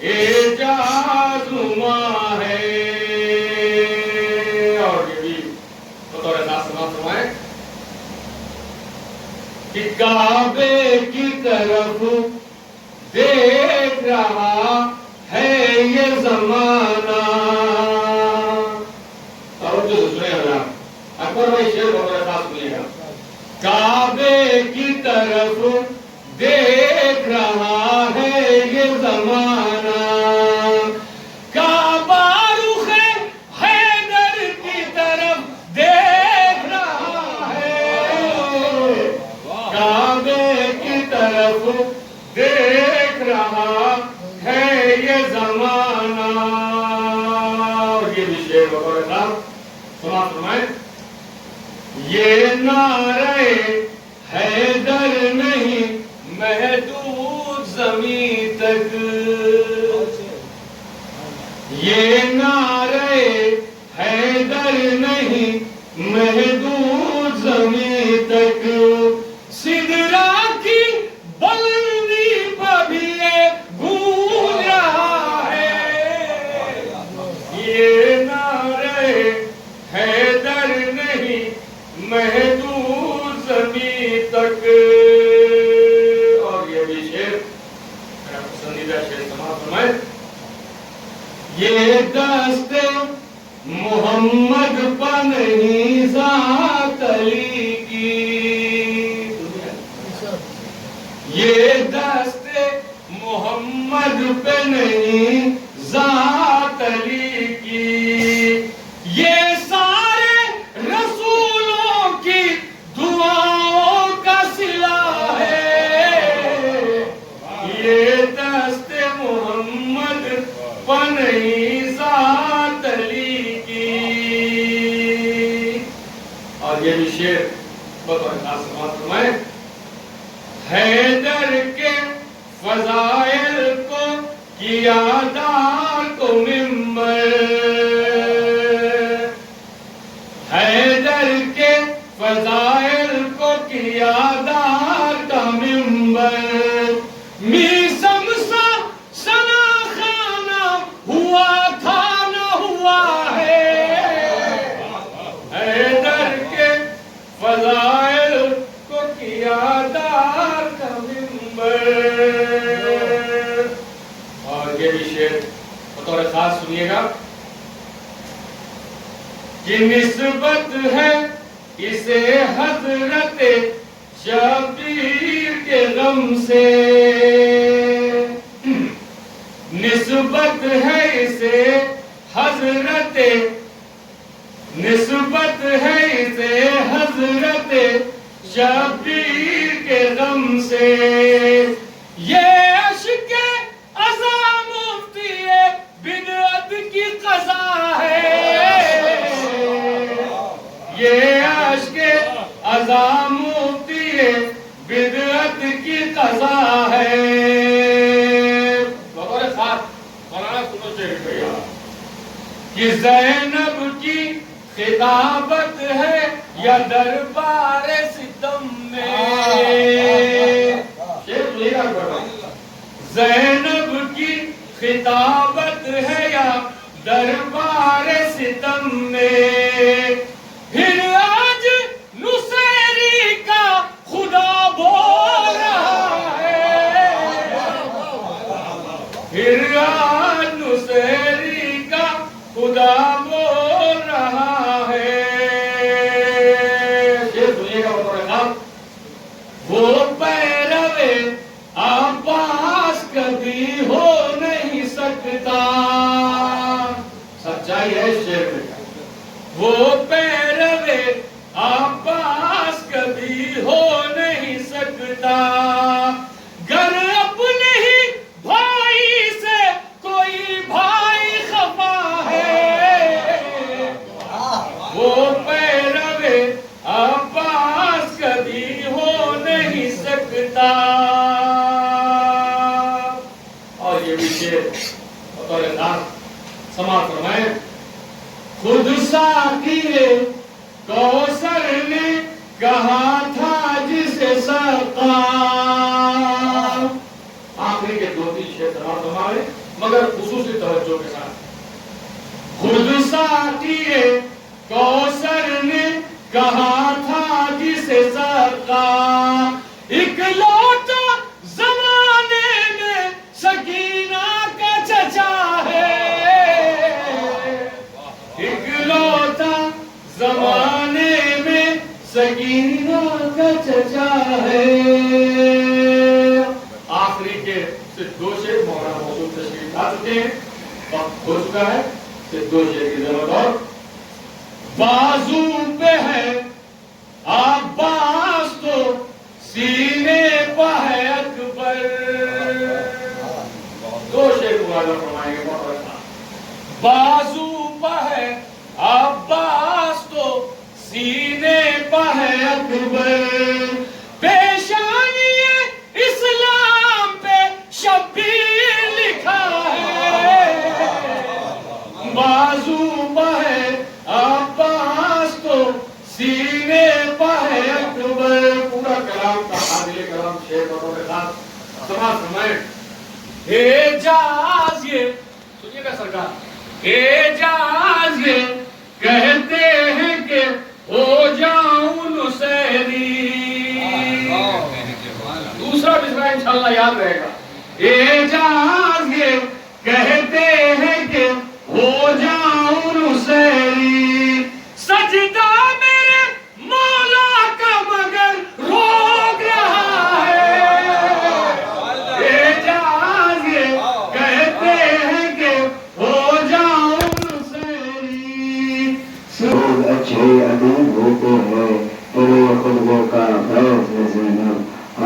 اعجاز نما ہے. اور یہ بھی بطور خاص سماعت فرمائیں کہ کعبے کی طرف دیکھ رہا ہے یہ زمانہ. توجہ سے سنیں حضرات، اکبر بھائی شعر بطور خاص سنیے گا. کعبے کی طرف دیکھ رہا ہے یہ زمانہ، کعبہ رخ حیدر کی طرف دیکھ رہا ہے، کعبے کی طرف دیکھ رہا ہے یہ زمانہ. اور یہ بھی شعر بطور خاص سماعت فرمائیں. یہ نعرہ حیدر نہیں محدود زمین تک، یہ نعرہ حیدر نہیں محدود زمین تک، سدرا کی بلندی پر بھی یہ گونج رہا ہے. یہ نعرہ حیدر نہیں محدود زمین تک. اور یہ بھی شعر میرا پسندیدہ شعر سماعت فرمائیں. یہ دست محمد پر نہیں ذات علی کی، یہ دست محمد پہ نہیں ذات علی کی، یہ سارے رسولوں کی دعاؤں کا صلہ ہے، یہ دست محمد پر نہیں ذات علی کی. اور یہ بھی شعر بطور خاص سماعت فرمائیں. حیدر کے فضائل کو کیا دار کو ممبر، حیدر کے فضائل کو کیا دار کا ممبر، میسم سا سنا خانہ ہوا تھا نہ ہوا ہے، حیدر کے فضائل کو کیا دار کا ممبر. اور یہ بھی شعر بطور خاص سنیے گا کہ نسبت ہے اسے حضرت شبیر کے غم سے، نسبت ہے اسے حضرت، نسبت ہے اسے حضرت شبیر کے غم سے. یہ عشق عزا مفتی بدعت کی قضا ہے، یہ عشق عزا مفتی بدعت کی قضا ہے. بطور خاص مولانا سنو شعر بھیا کہ زینب کی خطابت ہے یا دربار ستم میں، زینب کی خطابت ہے یا دربار ستم میں، پھر آج نصیری کا خدا بول رہا ہے، پھر آج نصیری کا خدا بول رہا ہے. یہ سنیے گا بطور خاص. وہ پیروے عباس کبھی ہو نہیں سکتا، سچائی ہے شعر میں. وہ پیروے عباس کبھی ہو نہیں سکتا، گر اپنے ہی بھائی سے کوئی بھائی خفا ہے، وہ پیروے عباس کبھی ہو نہیں سکتا. اور یہ بھی شعر بطور خاص سماعت فرمائیں. خود ساقی کوثر نے کہا تھا جسے سقا، آخری کے 2-3 شعر تمام ہمارے مگر خصوصی توجہ کے ساتھ. خود ساقیے کوثر نے کہا تھا جسے سقا ایک لوٹا زمانے میں سکینہ کا چچا ہے. ایک لوٹا زمانے میں سکینہ کا چچا ہے. آخری کے صرف 2 شعر مولانا موصول تشریف لا چکے ہیں. وقت ہو چکا ہے. صرف 2 شعر کی ضرورت اور. بازو پہ ہے عباس تو سینے پہ ہے اکبر. 2 شعر مراجعہ فرمائیں گے بہت اچھا. بازو پہ ہے عباس تو سینے پہ ہے اکبر. پیشانی اسلام پہ شبیر لکھا ہے. بازو پہ ہے عباس تو سینے پہ ہے اکبر. پورا کلام کا حامل کلام شعر بطور خاص سماعت فرمائیں. اعجاز یہ سنیے گا سرکار. اعجاز یہ کہتے ہیں کہ ہو جاؤں نصیری. دوسرا مصرع انشاءاللہ یاد رہے گا. اعجاز یہ کہتے ہیں کہ ہو جاؤں نصیری. سجدہ میرے مولا کا مگر روک رہا ہے. اعجاز یہ کہتے ہیں کہ ہو جاؤں نصیری. سب اچھے ادیب ہوتے ہیں تیرے خطبوں کا فیض ہے زینب.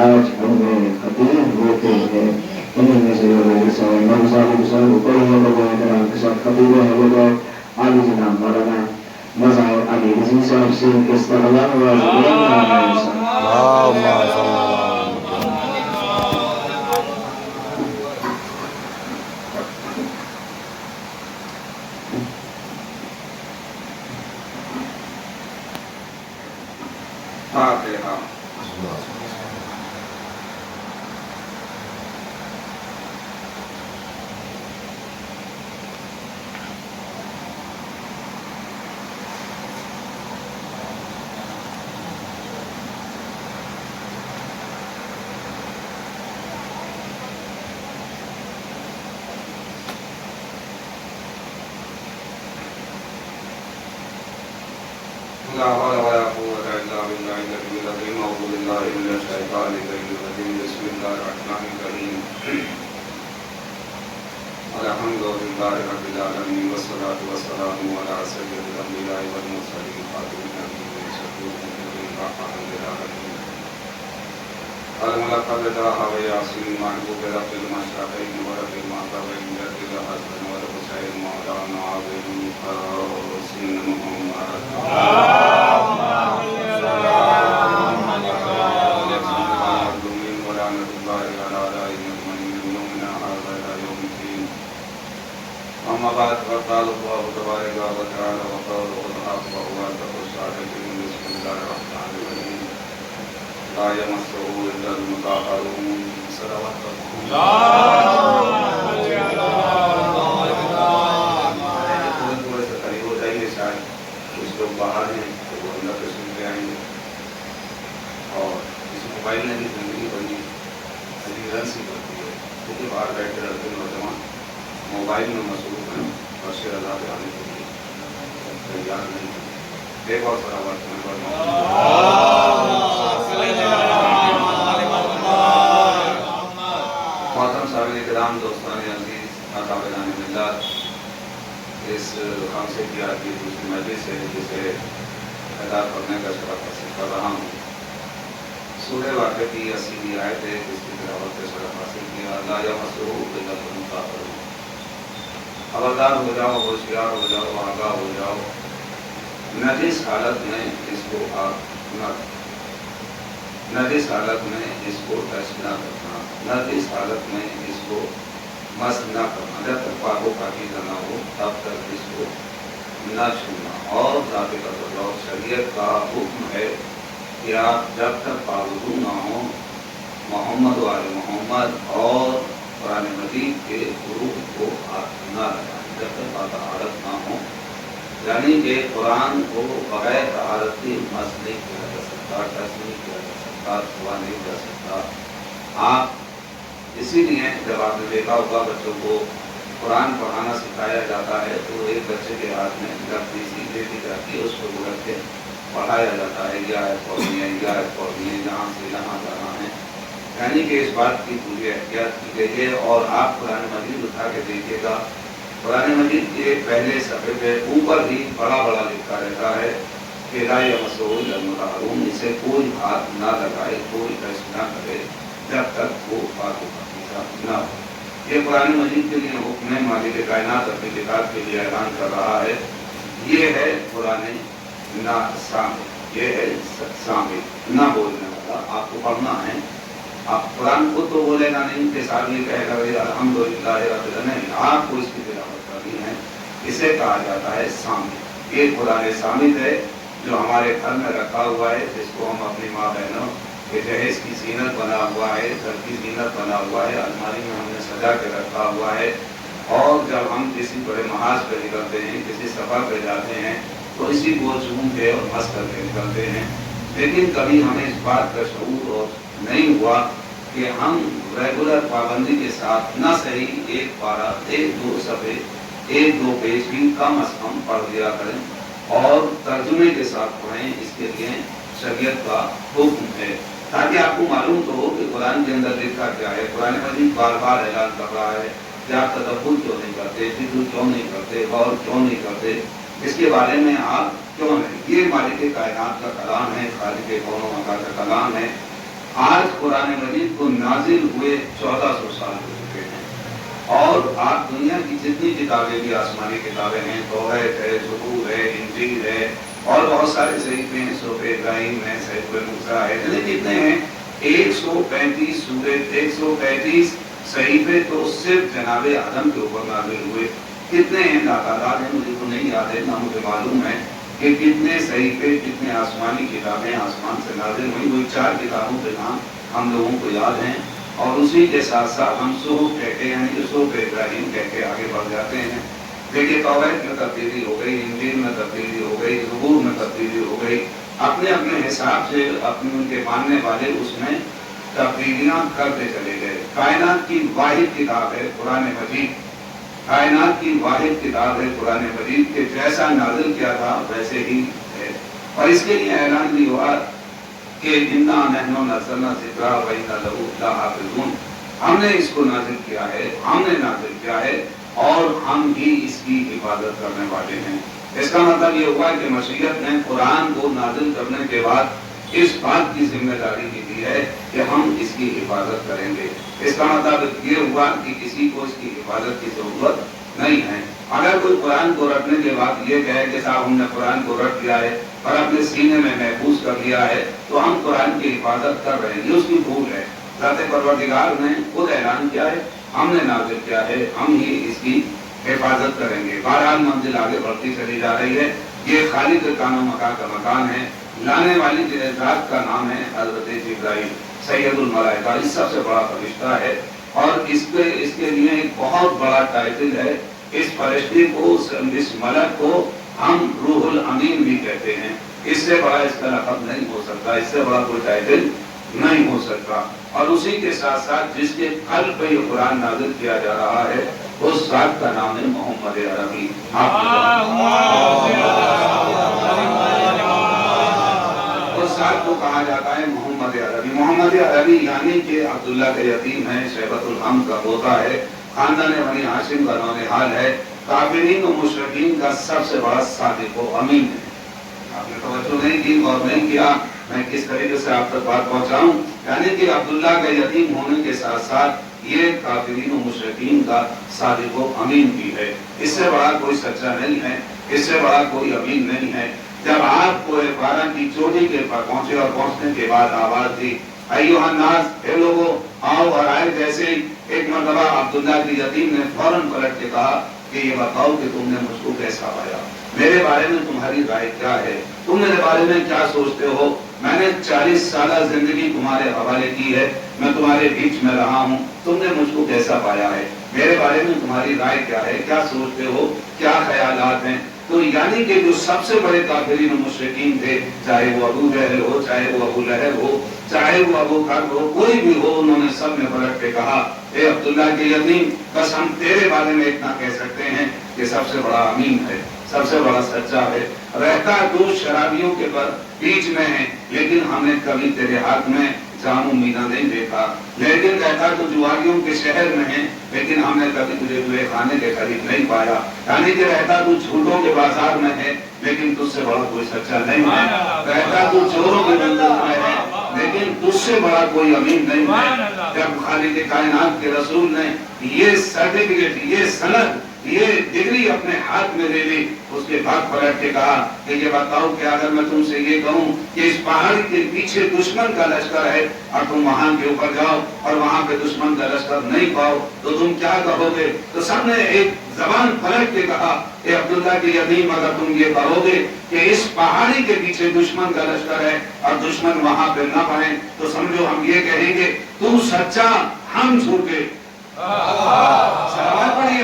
آج ہم میں خطیب ہوتے ہیں انہیں میں سے امام صاحب صاحب پڑھنے لگے احترام کے ساتھ خطیب ہیں وہ لوگ عالی جناب مولانا مظاہر علی رضوی صاحب سے استقبال لا حول ولا قوة إلا بالله العلي العظيم. أعوذ بالله من الشيطان الرجيم. بسم الله الرحمن الرحيم. الحمد لله رب العالمين والصلاة والسلام على سيد الأنبياء والمرسلين خاتم النبيين وشفيع المذنبين رحمة للعالمين. الملقب داها وياسين محبوب رب المشرقين ورب المغربين رب الحسن والحسين مولانا عظيم حسين محمد أما بعد فقال الله تبارك وتعالى وقوله الحق وهو أصدق الصادقين. بسم الله الرحمن الرحيم. لا يمسه إلا المطهرون. صلوات تھوڑے سے قریب ہو جائیں گے. شاید کچھ لوگ باہر ہیں تو وہ اندر سے سن کے آئیں گے. اور اس موبائل نے بھی زندگی بڑی عجیب رنگ سی کرتی ہے کیونکہ باہر بیٹھے رہتے نوجوان موبائل میں مصروف ہیں اور شیر اللہ پہ آنے کے لیے تیار نہیں ہے. ایک اور تھوڑا وقت میں محترم صاحب کرام دوستان عزیز اکابران ملت. اس رقم سے کیا کہ دوسری مجلس ہے جسے ادا کرنے کا شرف حاصل کر رہا ہوں. سورہ واقعہ کی 80 آیت ہے جس کی تلاوت سے شرف حاصل کیا. لا یمسہ الا المطہرون. خبردار ہو جاؤ, ہوشیار ہو جاؤ, آگاہ ہو جاؤ. نجس حالت میں اس کو نجس حالت میں اس کو ٹچ نہ کرنا, نجس حالت میں اس کو مس نہ کرنا. جب تک پاک و پاکیزہ نہ ہو تب تک اس کو نہ چھونا. اور ضابطہ اور شریعت کا حکم ہے کہ آپ جب تک پابند نہ ہوں محمد وآل محمد اور ترتیب کے حروف کو ہاتھ نہ لگائیں جب تک طہارت نہ ہو، یعنی کہ قرآن کو بغیر طہارت کے مس نہیں کیا جا سکتا، ٹچ نہیں کیا جا سکتا، چھوا نہیں جا سکتا۔ آپ اسی لیے جب آپ نے دیکھا ہوگا بچوں کو قرآن پڑھانا سکھایا جاتا ہے تو ایک بچے کے ہاتھ میں لکڑی سی دیتی جاتی ہے، اس کو رکھ کے پڑھایا جاتا ہے، یہ آیت پڑھنی ہے، یہ آیت پڑھنی ہے، یہاں سے یہاں جانا ہے، یعنی کہ اس بات کی پوری احتیاط کی گئی ہے۔ اور آپ قرآن مجید اٹھا کے دیکھیے گا، قرآن مجید کے پہلے صفحے پہ اوپر بھی بڑا بڑا لکھا رہتا ہے کہ لا یمسہ الا المطہرون، اسے کوئی ہاتھ نہ لگائے، کوئی ٹچ نہ کرے جب تک وہ پاک و پاکیزہ نہ ہو۔ یہ قرآن مجید کے لیے حکم ہے، مالک کائنات اپنی کتاب کے لیے اعلان کر رہا ہے۔ یہ ہے قرآن سامع، یہ ہے سامع، نہ بولنے والا، آپ کو پڑھنا ہے۔ آپ قرآن کو تو بولے گا نہیں کہ صاحب یہ کہے گا الحمدللہ رب العالمین، آپ کو اس کی تلاوت کرنی ہے، اسے کہا جاتا ہے سامع۔ یہ قرآن سامع ہے جو ہمارے گھر میں رکھا ہوا ہے، جس کو ہم اپنی ماں بہنوں کے جہیز کی زینت بنا ہوا ہے، گھر کی زینت بنا ہوا ہے، الماری میں ہم نے سجا کے رکھا ہوا ہے۔ اور جب ہم کسی بڑے محاذ پہ نکلتے ہیں، کسی سفر پہ جاتے ہیں تو اسی کو چوم کے اور مس کر کے نکلتے ہیں۔ لیکن کبھی ہمیں اس بات کا شعور اور نہیں ہوا کہ ہم ریگولر پابندی کے ساتھ نہ صحیح ایک پارہ، ایک دو صفحے، ایک دو پیج بھی کم از کم پڑھ لیا کریں اور ترجمے کے ساتھ پڑھیں۔ اس کے لیے شریعت کا حکم ہے تاکہ آپ کو معلوم تو ہو کہ قرآن کے اندر لکھا کیا ہے۔ قرآن مجید بار بار اعلان کر رہا ہے کہ آپ تدبر کیوں نہیں کرتے، فکر کیوں نہیں کرتے، غور کیوں نہیں کرتے، اس کے بارے میں آپ کیوں نہیں۔ یہ مالک کائنات کا کلام ہے، خالق کون و مکان کا کلام ہے۔ آج قرآن مجید کو نازل ہوئے 1400 سال ہو چکے ہیں، اور آپ دنیا کی جتنی کتابیں بھی آسمانی کتابیں ہیں، توریت ہے، زبور ہے، انجیل ہے، اور بہت سارے صحیفے ہیں، صحف ابراہیم ہے، صحیفہ موسیٰ ہے، کتنے ہیں 135 سورت، 135 صحیفے تو صرف جناب آدم کے اوپر نازل ہوئے۔ کتنے ہیں تعداد ہے مجھے تو نہیں یاد ہے، نہ مجھے معلوم ہے کہ کتنے صحیفے، کتنے آسمانی کتابیں آسمان سے نازل ہوئی۔ وہی 4 کتابوں کے نام ہم لوگوں کو یاد ہیں، اور اسی کے ساتھ ساتھ ہم صحف کہتے ہیں، یعنی کہ صحف ابراہیم کہہ کے آگے بڑھ جاتے ہیں۔ دیکھیے توریت میں تبدیلی ہو گئی، انجیل میں تبدیلی ہو گئی، زبور میں تبدیلی ہو گئی، اپنے اپنے حساب سے اپنے ان کے ماننے والے اس میں تبدیلیاں کرتے چلے گئے۔ کائنات کی واحد کتاب ہے قرآن مجید، کائنات کی واحد کتاب ہے قرآن مجید، کے جیسا نازل کیا تھا ویسے ہی ہے۔ اور اس کے لیے اعلان بھی ہوا کہ انا نحن نزلنا الذکر و انا لہ لحافظون، ہم نے اس کو نازل کیا ہے، ہم نے نازل کیا ہے، اور ہم ہی اس کی حفاظت کرنے والے ہیں۔ اس کا مطلب یہ ہوا کہ مشیت نے قرآن کو نازل کرنے کے بعد اس بات کی ذمہ داری بھی دی ہے کہ ہم اس کی حفاظت کریں گے۔ اس کا مطلب یہ ہوا کہ کسی کو اس کی حفاظت کی ضرورت نہیں ہے۔ اگر کوئی قرآن کو رٹنے کے بعد یہ کہے کہ صاحب ہم نے قرآن کو رٹ لیا ہے اور اپنے سینے میں محفوظ کر لیا ہے تو ہم قرآن کی حفاظت کر رہے ہیں، یہ اس کی بھول ہے۔ ذات پروردگار نے خود اعلان کیا ہے، ہم نے نازل کیا ہے، ہم ہی اس کی حفاظت کریں گے۔ بہرحال منزل آگے بڑھتی چلی جا رہی ہے۔ یہ خالق کان و مکان کا مکان ہے، لانے والی ذات کا نام ہے حضرت جبرائیل، سید الملائکہ، اس سب سے بڑا فرشتہ ہے، اور اس کے لیے ایک بہت بڑا ٹائٹل ہے۔ اس فرشتے کو، اس ملک کو ہم روح الامین بھی کہتے ہیں۔ اس سے بڑا اس کا لقب نہیں ہو سکتا، اس سے بڑا کوئی ٹائٹل نہیں ہو سکتا۔ اور اسی کے ساتھ ساتھ جس کے قلب پہ یہ قرآن نازل کیا جا رہا ہے اس ذات کا نام ہے محمد عربی۔ اس ذات کو کہا جاتا ہے محمد عربی۔ محمد عربی یعنی کہ عبداللہ کے یتیم ہے، شیبۃ الحم کا پوتا ہے، خاندان بنی ہاشم کا نونہال ہے، کافرین و مشرکین کا سب سے بڑا صادق و امین ہے۔ آپ نے توجہ نہیں کی، غور نہیں کیا میں کس طریقے سے آپ تک بات پہنچاؤں۔ یعنی کہ عبداللہ کا یتیم ہونے کے ساتھ ساتھ یہ کافرین و مشرکین کا صادق و امین بھی ہے۔ اس سے بڑا کوئی سچا نہیں ہے، اس سے بڑا کوئی امین نہیں ہے۔ جب آپ کو 12 کی چوٹی کے پر پہنچے اور پہنچنے کے بعد آواز دی ایھا الناس، اے لوگو آؤ، اور آئے جیسے ایک مرتبہ عبداللہ کی یتیم نے فوراً پلٹ کے کہا کہ یہ بتاؤ کہ تم نے مجھ کو کیسا پایا، میرے بارے میں تمہاری رائے کیا ہے، تم میرے بارے میں کیا سوچتے ہو؟ میں نے 40 سالہ زندگی تمہارے حوالے کی ہے، میں تمہارے بیچ میں رہا ہوں، تم نے مجھ کو کیسا پایا ہے، میرے بارے میں تمہاری رائے کیا ہے، کیا سوچتے ہو، کیا خیالات ہیں؟ تو یعنی کہ جو سب سے بڑے کافرین و مشرکین تھے، چاہے وہ ابو جہل ہو، چاہے وہ ابو لہب ہو، چاہے وہ ابو بکر ہو، کوئی بھی ہو، انہوں نے سب نے پلٹ کے کہا اے عبداللہ کے یتیم، بس ہم تیرے بارے میں اتنا کہہ سکتے ہیں کہ سب سے بڑا امین ہے، سب سے بڑا سچا ہے، رہتا تو شرابیوں کے بیچ میں ہے، لیکن ہم نے کبھی تیرے ہاتھ میں جام و مینا نہیں دیکھا، لیکن رہتا تو جواریوں کے شہر میں ہے، لیکن ہم نے کبھی تجھے جوئے خانے کے قریب نہیں پایا، یعنی کہ رہتا تو جھوٹوں کے بازار میں ہے، لیکن تجھ سے بڑا کوئی سچا نہیں ہے، رہتا تو چوروں کے منزل میں ہے، لیکن تجھ سے بڑا کوئی امین نہیں ہے۔ جب خالق کائنات کے رسول نے یہ سرٹیفکیٹ، یہ سند، یہ ڈگری اپنے ہاتھ میں لے لی، اس کے بعد پلٹ کے کہا کہ یہ بتاؤ کہ اگر میں تم سے یہ کہوں کہ اس پہاڑی کے پیچھے دشمن کا لشکر ہے اور تم وہاں کے اوپر جاؤ اور وہاں پہ دشمن کا لشکر نہیں پاؤ تو تم کیا کہو گے؟ تو سب نے ایک زبان پلٹ کے کہا اے عبداللہ کے یتیم، اگر تم یہ کہو گے کہ اس پہاڑی کے پیچھے دشمن کا لشکر ہے اور دشمن وہاں پہ نہ پائیں تو سمجھو ہم یہ کہیں گے تو سچا، ہم جھوٹے۔ سلوات پڑھیے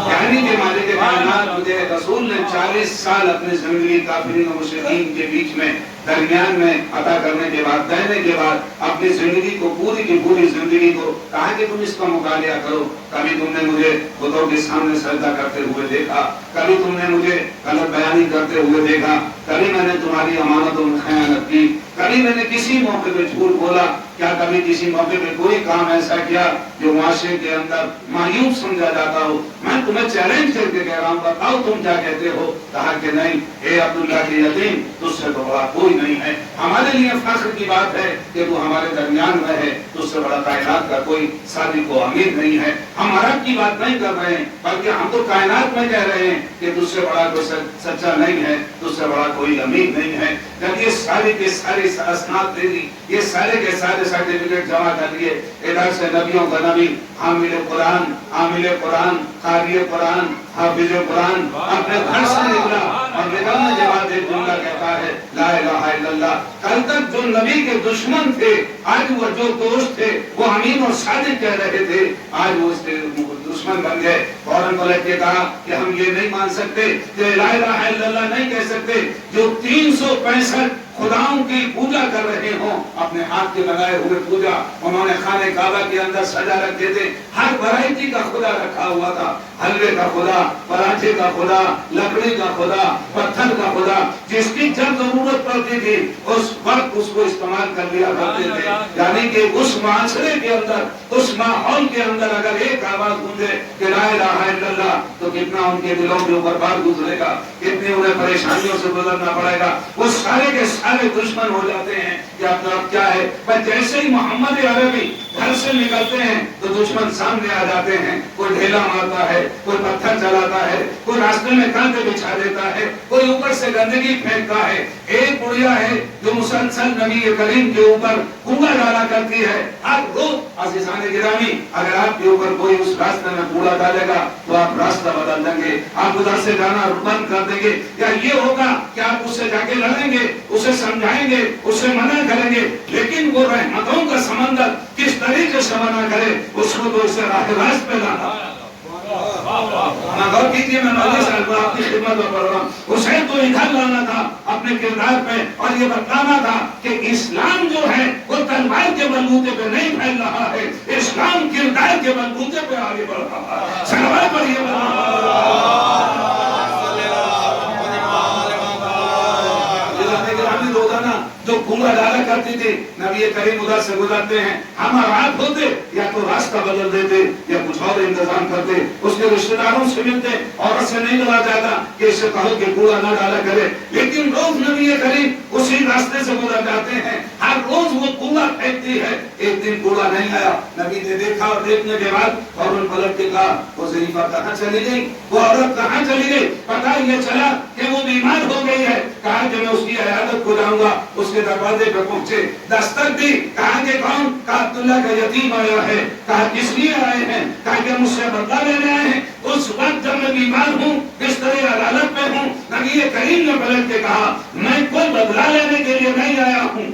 یعنی کہ مالک کائنات مجھے رسول نے 40 سال اپنی زندگی کافرین و مشرکین کے بیچ میں درمیان میں عطا کرنے کے بعد، دینے کے بعد اپنی زندگی کو، پوری کی پوری زندگی کو کہا کہ تم اس کا مطالعہ کرو۔ کبھی تم نے مجھے بتوں کے سامنے سجدہ کرتے ہوئے دیکھا، کبھی تم نے مجھے غلط بیانی کرتے ہوئے دیکھا، کبھی میں نے تمہاری امانتوں میں خیانت کی، کبھی میں نے کسی موقع پہ جھوٹ بولا، کیا کبھی کسی موقع پہ کوئی کام ایسا کیا جو معاشرے کے اندر مایوب سمجھا جاتا ہو؟ میں تمہیں چیلنج کر کے کہہ رہا ہوں، بتاؤ تم کیا کہتے ہو؟ کہا کہ نہیں اے عبداللہ کے یتیم، تجھ سے تو بڑا کوئی نہیں ہے، ہمارے لیے فخر کی بات ہے کہ تو ہمارے درمیان میں ہے، تجھ سے بڑا کائنات کا کوئی صادق و امین نہیں ہے۔ ہم عرب کی بات نہیں کر رہے ہیں بلکہ ہم تو کائنات میں کہہ رہے ہیں کہ تجھ سے بڑا کوئی سچا نہیں ہے، تجھ سے بڑا کوئی امین نہیں ہے۔ جب یہ سارے کے سارے اسناد دے دی، یہ سارے کے سارے سرٹیفکیٹ جمع کر لیے، ادھر سے نبیوں کا نبی، حامل قرآن، عامل قرآن، قاری قرآن، حافظ قرآن اپنے گھر سے نکلا اور نکلنے کے بعد ایک جملہ کہتا ہے لا الہ الا اللہ۔ کل تک جو نبی کے دشمن تھے، آج وہ جو دوست تھے، وہ امین اور صادق کہہ رہے تھے، آج وہ اس کے دشمن بن گئے۔ فوراً پلٹ کے کہا کہ ہم یہ نہیں مان سکتے کہ لا الہ الا اللہ نہیں کہہ سکتے جو 365 خداؤں کی پوجا کر رہے ہوں، اپنے ہاتھ کے لگائے ہوئے پوجا انہوں نے خانہ کعبہ کے اندر سجا رکھے تھے، ہر ورائٹی کا خدا رکھا ہوا تھا، حلوے کا خدا، پراٹھے کا خدا، لکڑی کا خدا، پتھر کا خدا، جس کی جب ضرورت پڑتی تھی اس وقت اس کو استعمال کر لیا کرتے تھے۔ یعنی کہ اس معاشرے کے اندر، اس ماحول کے اندر اگر ایک آواز گونجے کہ لا الہ الا اللہ تو کتنا ان کے دلوں کے اوپر بار گزرے گا، کتنی انہیں پریشانیوں سے گزرنا پڑے گا۔ وہ سارے کے سارے دشمن ہو جاتے ہیں کہ اب طرف کیا ہے، پر جیسے ہی محمد عربی گھر سے نکلتے ہیں تو دشمن سامنے آ جاتے ہیں، کوئی ڈھیلا مارتا ہے، کوئی پتھر چلاتا ہے، کوئی راستے میں کانٹے بچھا دیتا ہے، کوئی اوپر سے گندگی پھینکتا ہے۔ ایک بڑھیا ہے جو مسلسل نبی کریم کے اوپر کوڑا ڈالا کرتی ہے ہر روز۔ عزیزان گرامی، اگر آپ کے اوپر کوئی اس راستے میں کوڑا ڈالے گا تو آپ راستہ بدل دیں گے، آپ ادھر سے جانا بند کر دیں گے، یا یہ ہوگا کہ آپ اس سے جا کے لڑیں گے، اسے سمجھائیں گے، اسے منع کریں گے، لیکن وہ رحمتوں کا سمندر کس طریقے سے منع کرے اس کو تو اسے راہ راست پہ لانا۔ غور کیجیے، میں مولوی صاحب آپ کی خدمت میں پڑھ رہا ہوں، اسے تو ادھر لانا تھا اپنے کردار پہ، اور یہ بتانا تھا کہ اسلام جو ہے وہ تلوار کے بلبوتے پہ نہیں پھیل رہا ہے، اسلام کردار کے بلبوتے پہ آگے بڑھ رہا ہے۔ صلوات پڑھیے۔ روزانہ جو کوڑا ڈالا کرتی تھی، نبی کریم ادھر سے گزرتے ہیں، ہم آباد ہوتے یا تو راستہ بدل دیتے یا کچھ اور انتظام کرتے، اس کے رشتہ داروں سے ملتے، عورت سے نہیں ملا جاتا کہ اسے کہو کہ کوڑا نہ ڈالا کرے، لیکن روز نبی کریم اسی راستے سے گزر جاتے ہیں، ہر روز وہ کوڑا پھینکتی ہے۔ ایک دن کوڑا نہیں آیا، نبی نے دیکھا اور دیکھنے کے بعد فوراً پلٹ کے کہا وہ ظریفہ کہاں چلی گئی، وہ عورت کہاں چلی گئی؟ پتہ یہ چلا کہ وہ بیمار ہو گئی ہے۔ کہا کہ میں اس کی عیادت کو جاؤں گا، اس کے دروازے پہ پہنچے، دستک دی، کہا کہ کون؟ کہا عبداللہ کا یتیم آیا ہے۔ کہا کس لیے آئے ہیں؟ کہا کہ مجھ سے بدلہ لینے آئے ہیں۔ اس وقت جب میں بیمار ہوں، بستر عدالت پہ ہوں، نبی کریم نے پلٹ کے کہا میں کوئی بدلہ لینے کے لیے نہیں آیا ہوں،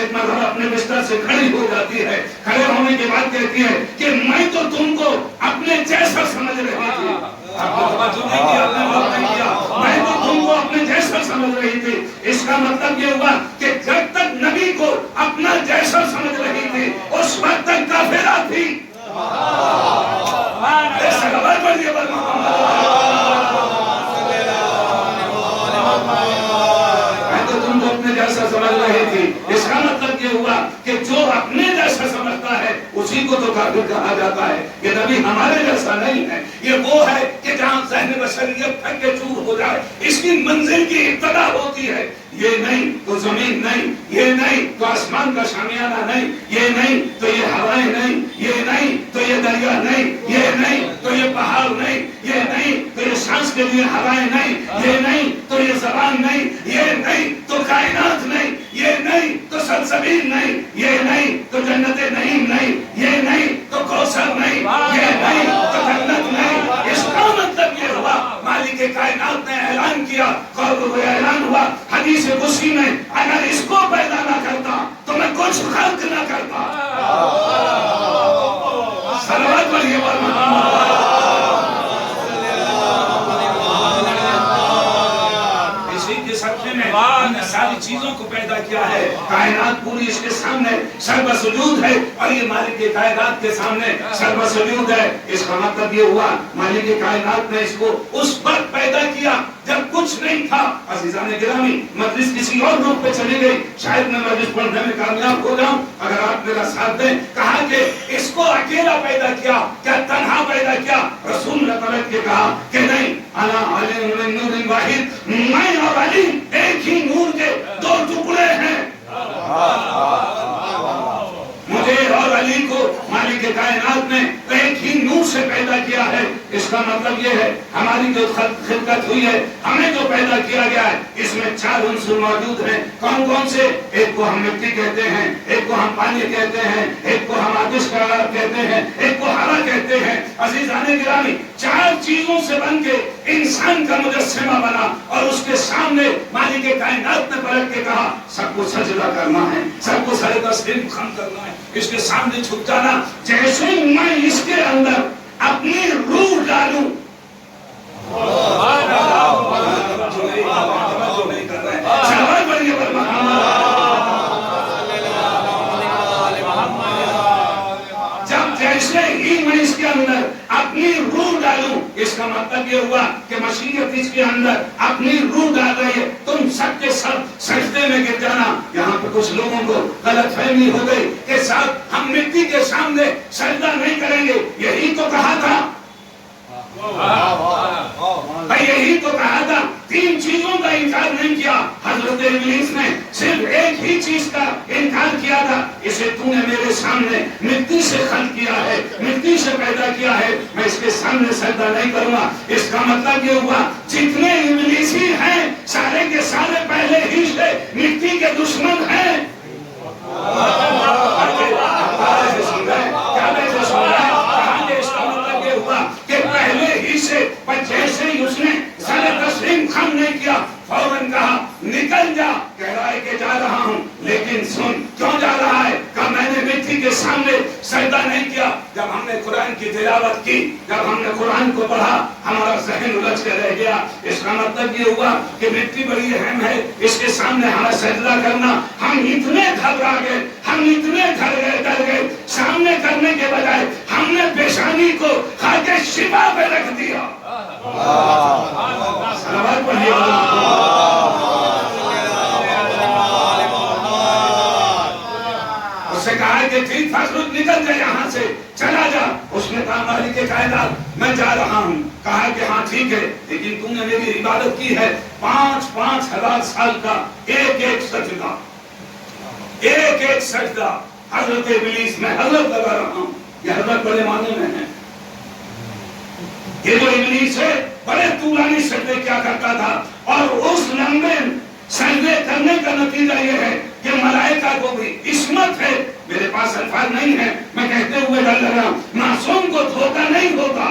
ایک مرتبہ اپنے بستر سے کھڑی ہو جاتی ہے. کھڑے ہونے کے بعد کہتی ہے کہ میں تو تم کو اپنے جیسا سمجھ رہی تھی. آپ نے توجہ نہیں کیا, آپ نے غور نہیں کیا. میں تو تم کو اپنے جیسا سمجھ رہی تھی. اس کا مطلب یہ ہوا کہ جب تک نبی کو اپنا جیسا سمجھ رہی تھی اس وقت تک کافرہ تھی. میں تو تم کو اپنے جیسا سمجھ رہی تھی. اس کا مطلب یہ ہوا کہ جو اپنے جیسا سمجھتا ہے اسی کو تو کافر کہا جاتا ہے. یہ نبی ہمارے جیسا نہیں ہے. یہ وہ ہے کہ جہاں ذہن بشریت تھک کے چور ہو جائے, اس کی منزل کی ابتدا ہوتی ہے. یہ نہیں تو زمین نہیں, یہ نہیں تو آسمان کا شامیانہ نہیں, یہ نہیں تو یہ ہوائیں نہیں, یہ نہیں تو یہ دریا نہیں, یہ نہیں تو یہ پہاڑ نہیں, یہ نہیں تو یہ سانس کے لیے ہوائیں نہیں, یہ نہیں تو یہ زبان نہیں, یہ نہیں تو کائنات نہیں, یہ نہیں تو سلسبیل نہیں, یہ نہیں تو جنت نعیم نہیں, یہ نہیں تو کوثر نہیں, یہ نہیں تو جنت نہیں. اس کا مطلب یہ ہوا مالک کائنات نے اعلان کیا, قول اعلان ہوا حدیث قدسی میں, اگر اس کو پیدا نہ کرتا تو میں کچھ خلق نہ کرتا. صلوات پڑھیے ہم نے ساری چیزوں کو پیدا کیا ہے. کائنات پوری اس کے سامنے سربہ سجود ہے اور یہ مالک کائنات کے سامنے سربہ سجود ہے. اس کا مطلب یہ ہوا مالک کائنات نے اس کو اس وقت پیدا کیا جب کچھ نہیں تھا. عزیزان گرامی, مجلس کسی اور روپ پہ چلی گئی, شاید میں مجلس پڑھنے میں کامیاب ہو جاؤں اگر آپ میرا ساتھ دیں. کہا کہ اس کو اکیلا پیدا کیا, کیا تنہا پیدا کیا؟ رسول نے پلٹ کے کہا کہ نہیں, انا علی من نور واحد, میں اور علی ایک ہی نور کے دو ٹکڑے ہیں. مجھے اور علی کو مالک کائنات نے ایک ہی نور سے پیدا کیا ہے. اس کا مطلب یہ ہے ہماری جو خلقت ہوئی ہے, ہمیں جو پیدا کیا گیا ہے, اس میں 4 عنصر موجود ہیں. کون کون سے؟ ایک کو ہم مٹی کہتے ہیں, ایک کو ہم پانی کہتے ہیں, ایک کو ہم آتش کہتے ہیں, ایک کو ہوا کہتے ہیں. عزیزان گرامی, 4 چیزوں سے بن کے انسان کا مجسمہ بنا اور اس کے سامنے مالک کائنات نے پلٹ کے کہا سب کو سجدہ کرنا ہے, سب کو سر تسلیم خم کرنا ہے, اس کے سامنے جھک جانا. جیسے میں اس کے اندر اپنی روح ڈالوں, جب جیسے ہی میں اس کے اندر اپنی روح ڈالوں, اس کا مطلب یہ ہوا کہ مشیت اس کے اندر اپنی روح ڈال رہی ہے. تم سب کے سب سجدے میں گر جانا. یہاں پہ کچھ لوگوں کو غلط فہمی ہو گئی کہ صاحب ہم مٹی کے سامنے سجدہ نہیں کریں گے. یہی تو کہا تھا, یہی تو کہا تھا. 3 چیزوں کا انکار نہیں کیا. حضرت ابلیس نے صرف ایک ہی چیز کا انکار کیا تھا, اسے تو نے میرے سامنے مٹی سے خلق کیا ہے, مٹی سے پیدا کیا ہے, میں اس کے سامنے سجدہ نہیں کروں گا. اس کا مطلب یہ ہوا جتنے ابلیسی ہیں سارے کے سارے پہلے ہی سے مٹی کے دشمن ہیں. پہلے ہی سے جیسے ہی اس نے سر تسلیم خم نہیں کیا, فوراً کہا نکل جا. کہہ رہا ہے کہ جا رہا ہوں, لیکن سن کیوں جا رہا ہے؟ کہا میں نے مٹی کے سامنے سجدہ نہیں کیا. جب ہم نے قرآن کی تلاوت کی, جب ہم نے قرآن کو پڑھا, ہمارا ذہن الجھ کے رہ گیا. اس کا مطلب یہ ہوا کہ مٹی بڑی اہم ہے, اس کے سامنے ہمیں سجدہ کرنا. ہم اتنے گھبرا گئے, ہم اتنے ڈر گئے, سامنے کرنے کے بجائے ہم نے پیشانی کو خاک شفا پہ رکھ دیا. صلوات پڑھیے. اس سے کہا کہ ٹھیک فخر نکل جائے یہاں سے, چلا جا. اس نے کہا مالک کائنات میں جا رہا ہوں. کہا کہ ہاں ٹھیک ہے, لیکن تم نے میری عبادت کی ہے 5,000 سال کا ایک سجدہ, ایک سجدہ. حضرت ابلیس میں حضرت لگا رہا ہوں, یہ حضرت بڑے معنی میں ہے. یہ جو ابلیس ہے بڑے طولانی سجدے کیا کرتا تھا, اور اس لمبے سجدے کرنے کا نتیجہ یہ ہے کہ ملائکہ کو بھی عصمت ہے. میرے پاس الفاظ نہیں ہے, میں کہتے ہوئے ڈر لگا, معصوم کو دھوکہ نہیں ہوتا.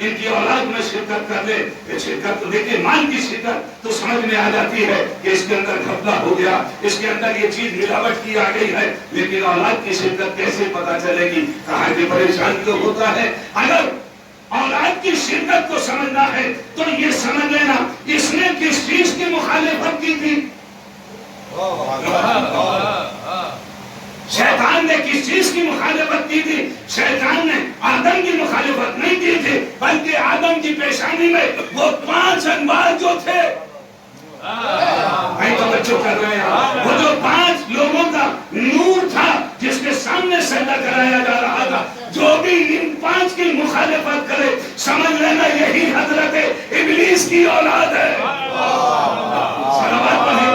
ان کی اولاد میں شرکت کر لے، یہ شرکت تو دیکھیں مال کی شرکت تو سمجھ میں آ جاتی ہے کہ اس کے اندر گھپلا ہو گیا، اس کے اندر یہ چیز ملاوٹ کی آ گئی ہے، لیکن اولاد کی شرکت کیسے پتا چلے گی؟ کہاں کہ پریشان کیوں ہوتا ہے؟ اگر اولاد کی شرکت کو سمجھنا ہے تو یہ سمجھ لینا اس نے کس چیز کی مخالفت کی تھی؟ شیطان نے کس چیز کی مخالفت کی تھی؟ شیطان نے آدم کی مخالفت نہیں کی تھی، بلکہ آدم کی پیشانی میں وہ 5 انوار جو تھے، تو بچوں کر رہے ہیں، وہ جو 5 لوگوں کا نور تھا جس کے سامنے سجدہ کرایا جا رہا تھا، جو بھی ان 5 کی مخالفت کرے سمجھ لینا یہی حضرت ابلیس کی اولاد ہے۔ صلوات پڑھیں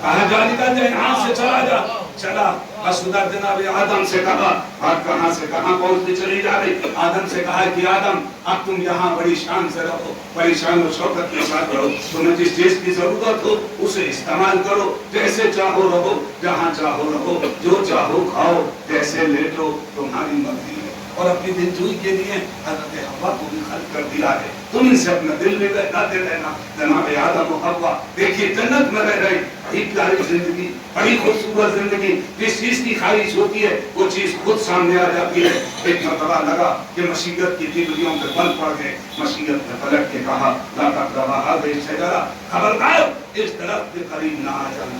کہا جا نکل جائے، یہاں سے چلا جا، چلا بس ادھر جناب آدم سے کہا، آپ کہاں سے کہاں پہنچتی چلی جا رہی؟ آدم سے کہا کہ آدم اب تم یہاں بڑی شان سے رہو، بڑی شان و شوکت کے ساتھ رہو، تمہیں جس چیز کی ضرورت ہو اسے استعمال کرو، جیسے چاہو رہو، جہاں چاہو رہو، جو چاہو کھاؤ، جیسے لیٹو، تمہاری مرضی ہے۔ اور اپنی دلجوئی کے لیے حضرت حوا کو بھی خلق کر دیا ہے، تم ان سے اپنا دل بھی بہلاتے رہنا۔ جناب آدم و حوا دیکھیے جنت میں رہ رہے، بڑی پیاری زندگی، بڑی خوبصورت زندگی، جس چیز کی خواہش ہوتی ہے وہ چیز خود سامنے آ جاتی ہے۔ ایک مرتبہ لگا کہ مشیت کی تیوریوں پہ بند پڑ گئے، مشیت نے پلٹ کے کہا لا تقربا هذه الشجرة، خبردار اس درخت کے قریب نہ آ جانا،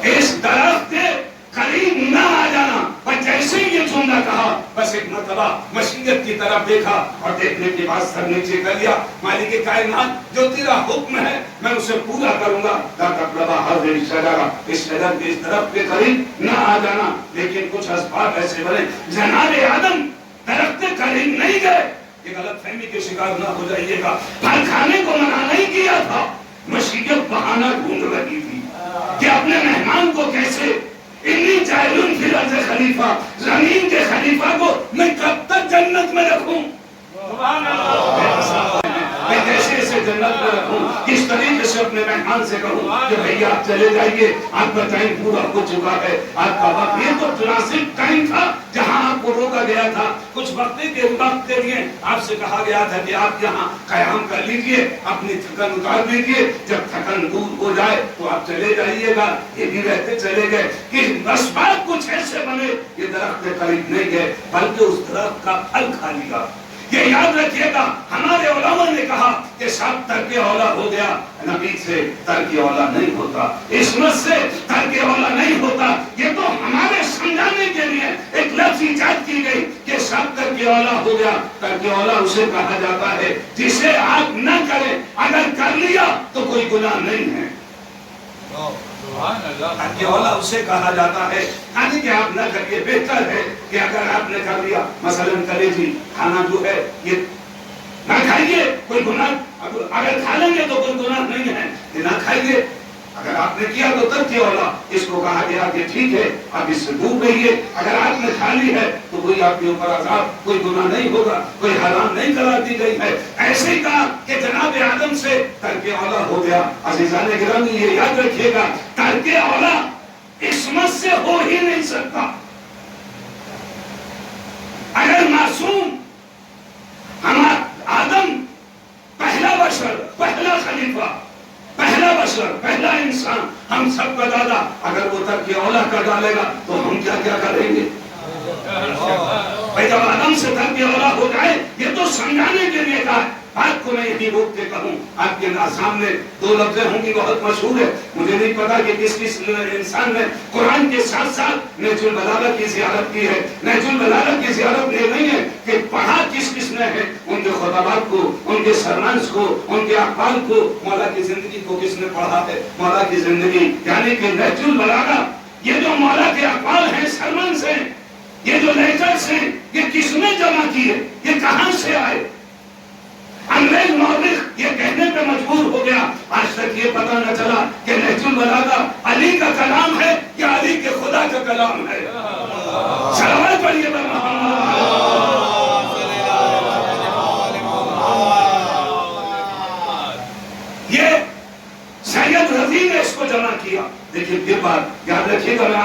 اس درخت کے قریب نہ آ جانا۔ اور جیسے ہی یہ جملہ کہا بس ایک مرتبہ مشیت کی طرف دیکھا اور دیکھنے کے بعد سر نیچے کر لیا، مالک کائنات جو تیرا حکم ہے میں اسے پورا کروں گا، لا تقربا هذه الشجرة، اس شجر کے اس درخت کے قریب نہ آ جانا۔ لیکن کچھ اسباب ایسے بنے، جناب آدم درخت کے قریب نہیں گئے، یہ غلط فہمی کے شکار نہ ہو جائیے گا، پھل کھانے کو منع نہیں کیا تھا، مشیت بہانہ ڈھونڈ رہی تھی کہ اپنے مہمان کو کیسے انی جاہلون فی الارض خلیفہ، زمین کے خلیفہ کو میں کب تک جنت میں رکھوں؟ سبحان اللہ، میں کیسے اسے جنت میں رکھوں؟ کس طریقے سے اپنے مہمان سے کہوں کہ بھئی آپ چلے جائیے، آپ کا ٹائم پورا ہو چکا ہے، آپ کا وقت، یہ تو مناسب ٹائم تھا جہاں آپ کو روکا گیا تھا، کچھ وقت کے لیے آپ سے کہا گیا تھا کہ آپ یہاں قیام کر لیجئے، اپنی تھکن اتار لیجئے، جب تھکن دور ہو جائے تو آپ چلے جائیے گا۔ یہ بھی رہتے چلے گئے کہ اسباب کچھ ایسے بنے، یہ درخت کے قریب نہیں گئے بلکہ اس درخت کا پھل کھا لیا۔ یہ یاد رکھیے گا، ہمارے علماء نے کہا کہ سب ترک اولا ہو گیا، نبی سے ترک اولا نہیں ہوتا، عصمت سے ترک اولا نہیں ہوتا۔ یہ تو ہمارے سمجھانے کے لیے ایک لفظ ایجاد کی گئی کہ سب ترک اولا ہو گیا۔ ترک اولا اسے کہا جاتا ہے جسے آپ نہ کریں، اگر کر لیا تو کوئی گناہ نہیں ہے۔ ترک اولا اسے کہا جاتا ہے یعنی کہ آپ نہ کریے، بہتر ہے کہ اگر آپ نے کر لیا، مثلا کلیجی کھانا جو ہے یہ نہ کھائیے، کوئی گناہ، اگر کھا لیں گے تو کوئی گناہ نہیں ہے کہ نہ کھائیے، اگر آپ نے کیا تو ترک اولا اس کو کہا گیا کہ ٹھیک ہے آپ اس سے دور رہیے، اگر آپ نے کھا لی ہے تو کوئی آپ کے اوپر عذاب، کوئی گناہ نہیں ہوگا، کوئی حرام نہیں قرار دی گئی ہے۔ ایسے ہی کہا کہ جناب آدم سے ترک اولا ہو گیا۔ عزیزان گرامی یہ یاد رکھیے گا، ترک اولا عصمت سے ہو ہی نہیں سکتا۔ اگر معصوم ہمارا آدم پہلا بشر، پہلا خلیفہ، پہلا بشر، پہلا انسان، ہم سب کا دادا، اگر وہ ترک اولا کر ڈالے گا تو ہم کیا کیا کریں گے؟ بھائی جب آدم سے ترک اولا ہو جائے، یہ تو سمجھانے کے لیے کہا ہے۔ بات کو میں یہی روک کے کہوں، آپ کے سامنے 2 لفظیں ہوں گی، بہت مشہور ہے، مجھے نہیں پتا کہ کس کس انسان نے قرآن کے ساتھ ساتھ نہج البلاغہ کی زیارت کی ہے۔ نہج البلاغہ کی زیارت یہ نہیں ہے کہ پڑھا کس کس نے ہے، ان کے خطبات کو، ان کے سرمنز کو، ان کے اقوال کو، مولا کی زندگی کو کس نے پڑھا ہے؟ مولا کی زندگی یعنی کہ نہج البلاغہ، یہ جو مولا کے اقوال ہیں، سرمنز ہیں، یہ جو لیٹرز ہیں، یہ کس نے جمع کیے؟ یہ کہاں سے آئے؟ انگریز مورخ یہ کہنے پہ مجبور ہو گیا، آج تک یہ پتہ نہ چلا کہ نہج البلاغہ علی کا کلام ہے یا علی کے خدا کا کلام ہے۔ صلوات پڑھیے محمد۔ یہ سید رضی نے اس کو جمع کیا۔ دیکھیں یہ بات یاد رکھیے گا، میں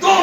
2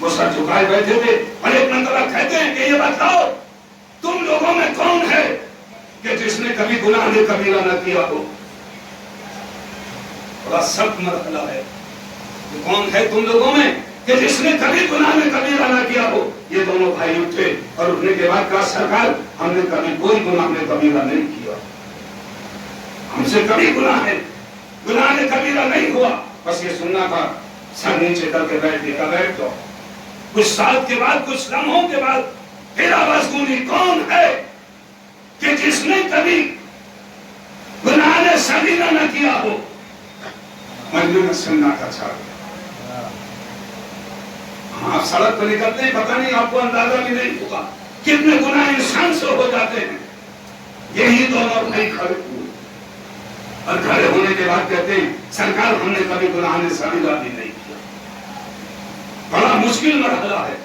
وہ سر جھکائے بیٹھے تھے اور ایک مرتبہ کہتے ہیں کہ یہ بتاؤ تم لوگوں میں کون ہے کہ جس نے کبھی گناہ کبیرہ نہ کیا ہو؟ بڑا سخت مرحلہ ہے. کون ہے تم لوگوں میں کہ جس نے کبھی گناہ کبیرہ نہ کیا ہو؟ یہ دونوں بھائی اٹھے اور اٹھنے کے بعد کہا سرکار ہم نے کبھی کوئی گناہ کبیرہ نہیں کیا، ہم سے کبھی گناہ کبیرہ نہیں ہوا. بس یہ سننا تھا. سر نیچے کر کے بیٹھ گیا. بیٹھ جاؤ. کچھ سال کے بعد کچھ لمحوں کے بعد پھر آواز گونی کون ہے کہ جس نے کبھی گناہ صغیرہ نہ کیا ہو؟ مجمع میں سناٹا چھا گیا. آپ سڑک پہ نکلتے ہیں پتہ نہیں آپ کو اندازہ بھی نہیں ہوگا کتنے گناہ انسان سے ہو جاتے ہیں. یہی دونوں بھائی کھڑے ہوئے اور کھڑے ہونے کے بعد کہتے ہیں سرکار ہم نے کبھی گناہ صغیرہ بھی نہیں کیا. بڑا مشکل مرحلہ ہے.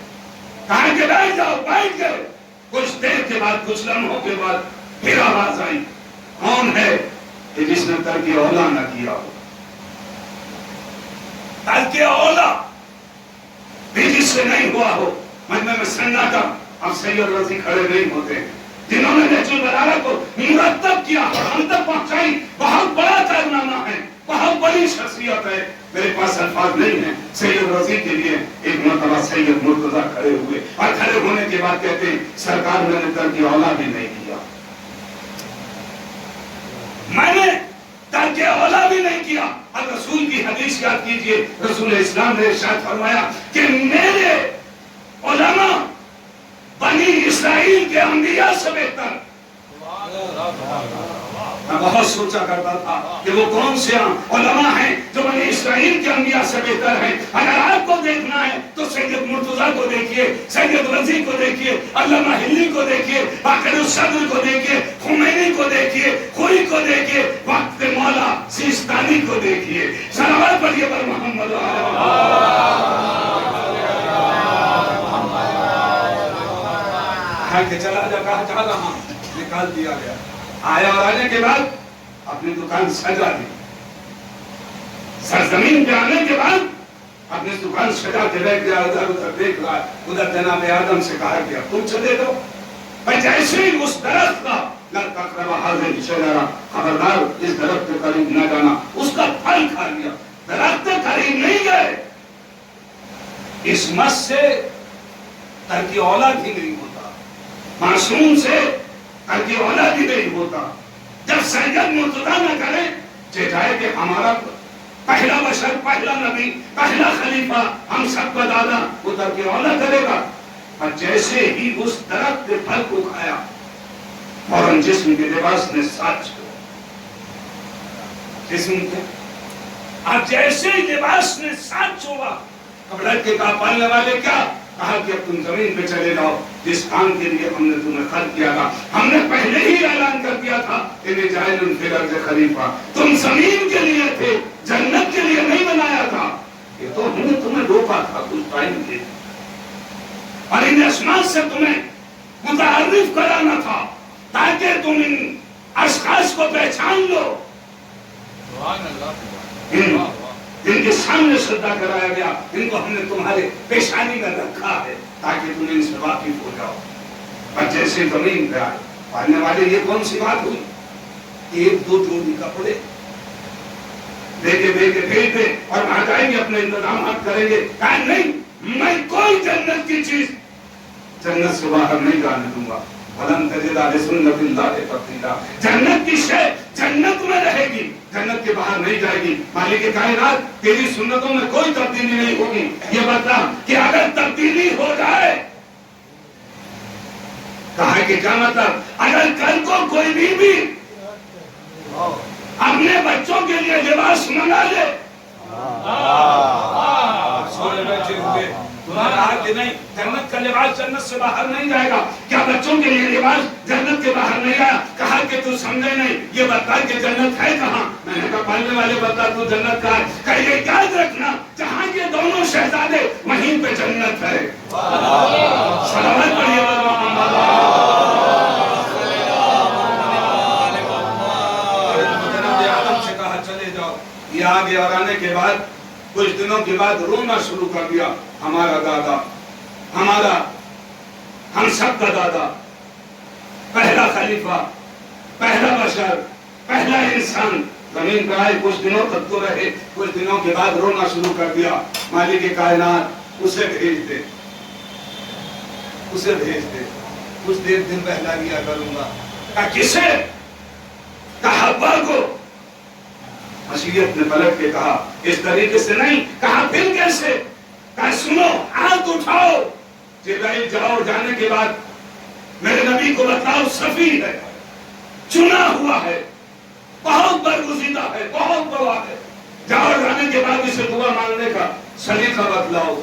کہا کہ بیٹھ جاؤ. بیٹھ گئے. کچھ دیر کے بعد کچھ لمحوں کے بعد پھر آواز آئی کون ہے کہ جس نے ترک اولا نہ کیا ہو؟ ترک اولا بھی جس سے نہیں ہوا ہو. مجمع میں سناٹا. اب سید رضی کھڑے نہیں ہوتے جنہوں نے نہج البلاغہ کو مرتب کیا اور ہم تک پہنچائی. بہت بڑا کارنامہ ہے، بہت بڑی شخصیت ہے. میرے پاس الفاظ نہیں ہیں. سید رضی کے لیے ایک مرتبہ سید مرتضیٰ کھڑے ہوئے اور کھڑے ہونے کے بعد کہتے ہیں سرکار میں نے ترک اولا بھی نہیں کیا. میں نے ترک اولا بھی نہیں کیا. اور رسول کی حدیث یاد کیجئے. رسول اسلام نے ارشاد فرمایا کہ میرے علماء بنی اسرائیل کے انبیاء سے بہتر. میں بہت سوچا کرتا تھا کہ وہ کون سے علماء ہیں جو بنی اسرائیل کے انبیاء سے بہتر ہیں. اگر آپ کو دیکھنا ہے تو سید مرتضیٰ کو دیکھیے، سید رضی کو دیکھیے، علامہ ہلی کو دیکھیے، باقر الصدر کو دیکھیے، خمینی کو دیکھیے، خوئی کو دیکھیے، وقت مولا سیستانی کو دیکھیے. صلوات پڑھیے پر محمد کہ چلا جا کہا چاہ رہا نکال دیا گیا. آیا اور آنے کے بعد اپنی دکان سجا دی. سرزمین پہ آنے کے بعد اپنی دکان سجا کے بیٹھ گیا. ادھر ادھر دیکھ رہا. ادھر جناب آدم سے کہا گیا تم چلے دو. میں جیسے ہی اس درخت کا لا تقربوا هذه الشجرة، خبردار اس درخت کے قریب نہ جانا. اس کا پھل کھا لیا. درخت کے قریب نہیں گئے. اس مس سے ترک اولا بھی نہیں ہوتا. معصوم سے ترک اولا بھی نہیں ہوتا. جب سید مرتضیٰ نہ کرے جائے کہ ہمارا پہلا بشر، پہلا نبی، پہلا خلیفہ، ہم سب کا دادا، وہ ترک اولا کرے گا. اور جیسے ہی اس درخت کے پھل کو کھایا فوراً جسم کے لباس نے ساتھ چھوڑا. جسم کے اب جیسے ہی لباس نے ساتھ چھوڑا. اب لڑکے کا پالنے والے کیا کہا کہ اب تم زمین پہ چلے جاؤ. جس کام کے لیے ہم نے تمہیں خلق کیا تھا ہم نے پہلے ہی اعلان کر دیا تھا انہیں جاعل فی الارض خلیفہ. تم زمین کے لیے تھے، جنت کے لیے نہیں بنایا تھا. یہ تو ہم نے تمہیں روکا تھا کچھ ٹائم کے اور ان اسماء سے تمہیں متعارف کرانا تھا تاکہ تم ان اشخاص کو پہچان لو. ان کے سامنے سجدہ کرایا گیا. ان کو ہم نے تمہارے پیشانی میں رکھا ہے تاکہ تم ان سے واقف ہو جاؤ. اور جیسے زمین پہ آئے پالنے والے یہ کون سی بات ہوئی؟ ایک دو جوڑی کپڑے دے کے بھیج دے اور وہاں جائیں گے اپنے انتظامات کریں گے. کہا نہیں، میں کوئی جنت کی چیز جنت سے باہر نہیں جانے دوں گا. وَلَن تَجِدَ لِسُنَّتِ اللَّهِ تَبْدِيلًا. جنت کی شے جنت میں رہے گی، جنت کے باہر نہیں جائے گی. مالک کائنات تیری سنتوں میں کوئی تبدیلی نہیں ہوگی. یہ بتا کہ اگر تبدیلی ہو جائے، کہا کہ کیا مطلب؟ اگر کل کو کوئی بھی اپنے بچوں کے لیے لباس منگا لے، سونے بیٹھے ہوئے تمہارا کہا کہ نہیں، جنت کا لباس جنت سے باہر نہیں جائے گا. کیا بچوں کے لیے لباس جنت کے باہر نہیں آیا؟ کہا کہ تو سمجھے نہیں. یہ بتا کہ جنت ہے کہاں؟ میں نے کہا پالنے والے بتا تو جنت کا ہے. کہ یہ یاد رکھنا جہاں یہ دونوں شہزادے وہیں پہ جنت ہے. صلوات پڑھیے جناب آدم سے کہا چلے جاؤ. یہ آگے اور آنے کے بعد کچھ دنوں کے بعد رونا شروع کر دیا. ہمارا دادا، ہمارا، ہم سب کا دادا، پہلا خلیفہ، پہلا بشر، پہلا انسان زمین پر آئے. کچھ دنوں تک تو رہے، کچھ دنوں کے بعد رونا شروع کر دیا. مالک کائنات اسے بھیج دے، اسے بھیج دے، کچھ دیر دن بہلا لیا کروں گا. کہا کسے؟ کہا حوا کو. مشیت نے پلٹ کے کہا اس طریقے سے نہیں. کہا پھر کیسے؟ کہا سنو، ہاتھ اٹھاؤ. جبرائیل جاؤ، جانے کے بعد میرے نبی کو بتاؤ صفی ہے، چنا ہوا ہے، بہت برگزیدہ ہے، بہت بڑا ہے. جاؤ، جانے کے بعد اسے دعا مانگنے کا سلیقہ بتلاؤ.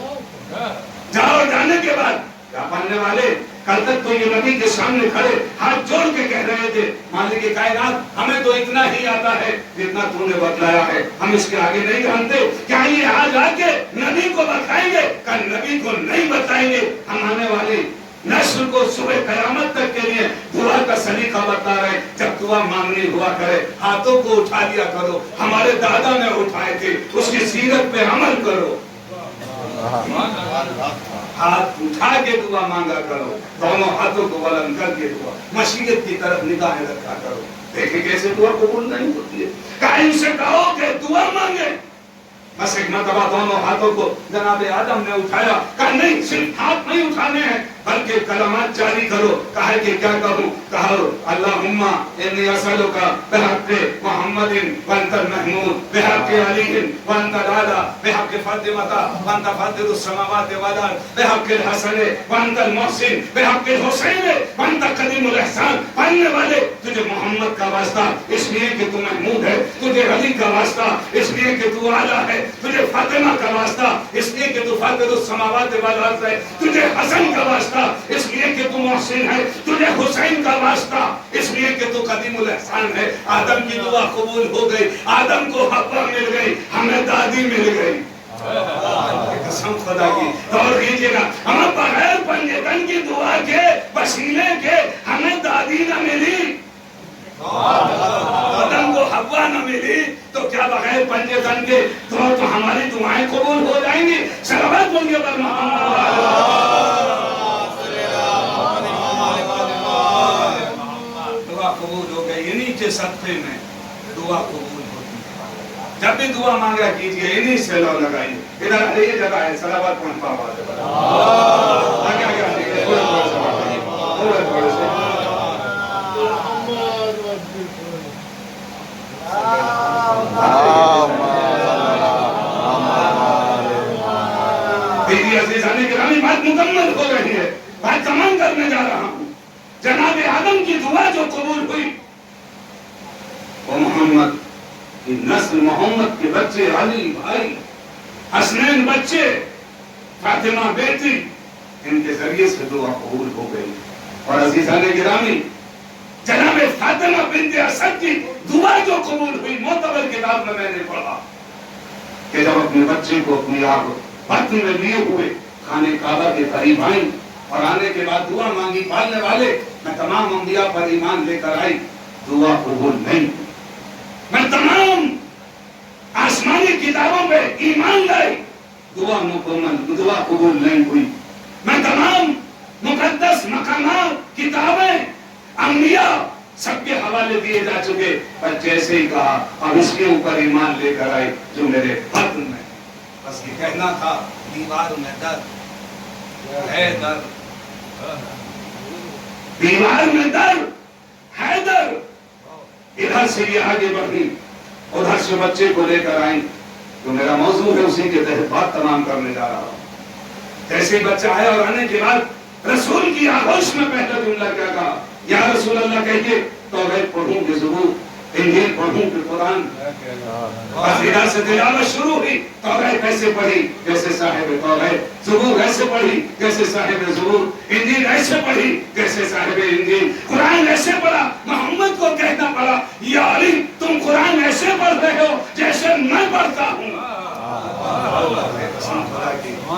جاؤ، جانے کے بعد کیا پڑھنے والے کل تک تو یہ نبی کے سامنے کھڑے ہاتھ جوڑ کے کہہ رہے تھے مالک کائنات ہمیں تو اتنا ہی آتا ہے جتنا تو نے بتلایا ہے، ہم اس کے آگے نہیں جانتے. کیا یہ آج آ کے نبی کو بتائیں گے؟ کہ نبی کو نہیں بتائیں گے. ہم آنے والی نسل کو صبح قیامت تک کے لیے دعا کا سلیقہ بتا رہے. جب دعا مانگنی ہوا کرے ہاتھوں کو اٹھا لیا کرو. ہمارے دادا نے اٹھائے تھے، اس کی سیرت پہ عمل کرو. ہاتھ اٹھا کے دعا مانگا کرو، دونوں ہاتھوں کو بلند کر کے دعا، مشیت کی طرف نگاہیں رکھا کرو. دیکھیں کیسے دعا قبول نہیں ہوتی ہے. قائم سے کہو کہ دعا مانگے. بس ایک مرتبہ دونوں ہاتھوں کو جناب آدم نے اٹھایا. کہا نہیں، صرف ہاتھ نہیں اٹھانے ہیں بلکہ کلمات جاری کرو. کہا کہ کیا کہوں؟ کہا اللہم انی اسألک بحق محمد وانت المحمود بحق علی وانت العلی بحق فاطمہ وانت فاطر السماوات والارض بحق الحسن وانت المحسن بحق الحسین وانت قدیم الاحسان. پڑھنے والے تجھے محمد کا واسطہ اس لیے کہ تو محمود ہے، تجھے علی کا واسطہ اس لیے کہ تو اعلیٰ ہے، تجھے فاطمہ کا واسطہ اس لیے کہ تو فاطر السماوات والارض ہے، تجھے حسن کا واسطہ اس لیے کہ تو محسن ہے، تجھے حسین کا واسطہ اس لیے کہ تو قدیم الاحسان ہے. آدم کی دعا قبول ہو گئی، آدم کو حوا مل گئی، ہمیں دادی مل گئی. قسم خدا کی غور کیجیے گا، ہم بغیر پنجے تن کی دعا کے وسیلے کے ہمیں دادی نہ ملی، آدم کو حوا نہ ملی، تو کیا بغیر پنجے تن کے تو ہماری دعائیں قبول ہو جائیں گی؟ صلوات بولیے پر محمد. دعا قبول ہو گئی انہی کے صدقے میں، دعا قبول ہوتی ہے. جب بھی دعا مانگا کیجئے انہی سے لو لگائیے. ادھر آئیے، یہ جگہ ہے صلوات پڑھ پاؤ. آگے آگے آگے تھوڑے تھوڑے سے تھوڑے تھوڑے سے. میری عزیزان گرامی بات مکمل ہو رہی ہے، بات تمام کرنے جا رہا ہوں. جناب آدم کی دعا جو قبول ہوئی وہ محمد کی نسل، محمد کے بچے علی بھائی، حسنین بچے، فاطمہ بیٹی، ان کے ذریعے سے دعا قبول ہو گئی. اور عزیزان گرامی جناب فاطمہ بنت اسد کی دعا جو قبول ہوئی، معتبر کتاب میں نے پڑھا کہ جب اپنے بچے کو اپنی آپ بطن میں لیے ہوئے خانے کعبہ کے قریب آئیں اور آنے کے بعد دعا مانگی، پالنے والے میں تمام انبیاء پر ایمان لے کر آئی، دعا قبول نہیں. میں تمام آسمانی کتابوں پہ ایمان لائی، دعا مکمل، دعا قبول نہیں ہوئی. میں تمام مقدس مقامات، کتابیں، انبیاء سب کے حوالے دیے جا چکے، پر جیسے ہی کہا اب اس کے اوپر ایمان لے کر آئے جو میرے بطن میں. بس یہ کہنا تھا دیوار میں در ہے در، دیوار میں در ہے در. ادھر سے یہ آگے بڑھی، ادھر سے بچے کو لے کر آئیں. جو میرا موضوع ہے اسی کے تحت بات تمام کرنے جا رہا ہوں. جیسے بچہ آیا اور آنے کے بعد رسول کی آغوش میں پہلا جملہ کیا کہا؟ یا رسول اللہ کہیے توحید پڑھوں گے، زبور انجیل پڑھوں گے، قرآن. بس ادھر سے تلاوت شروع ہوئی. توحید ایسے پڑھی جیسے صاحب توحید، زبور ایسے پڑھی جیسے صاحب زبور، انجیل ایسے پڑھی جیسے صاحب انجیل، قرآن ایسے پڑھا. محمد کو کہنا پڑا یا علی تم قرآن ایسے پڑھ رہے ہو جیسے میں پڑھتا ہوں.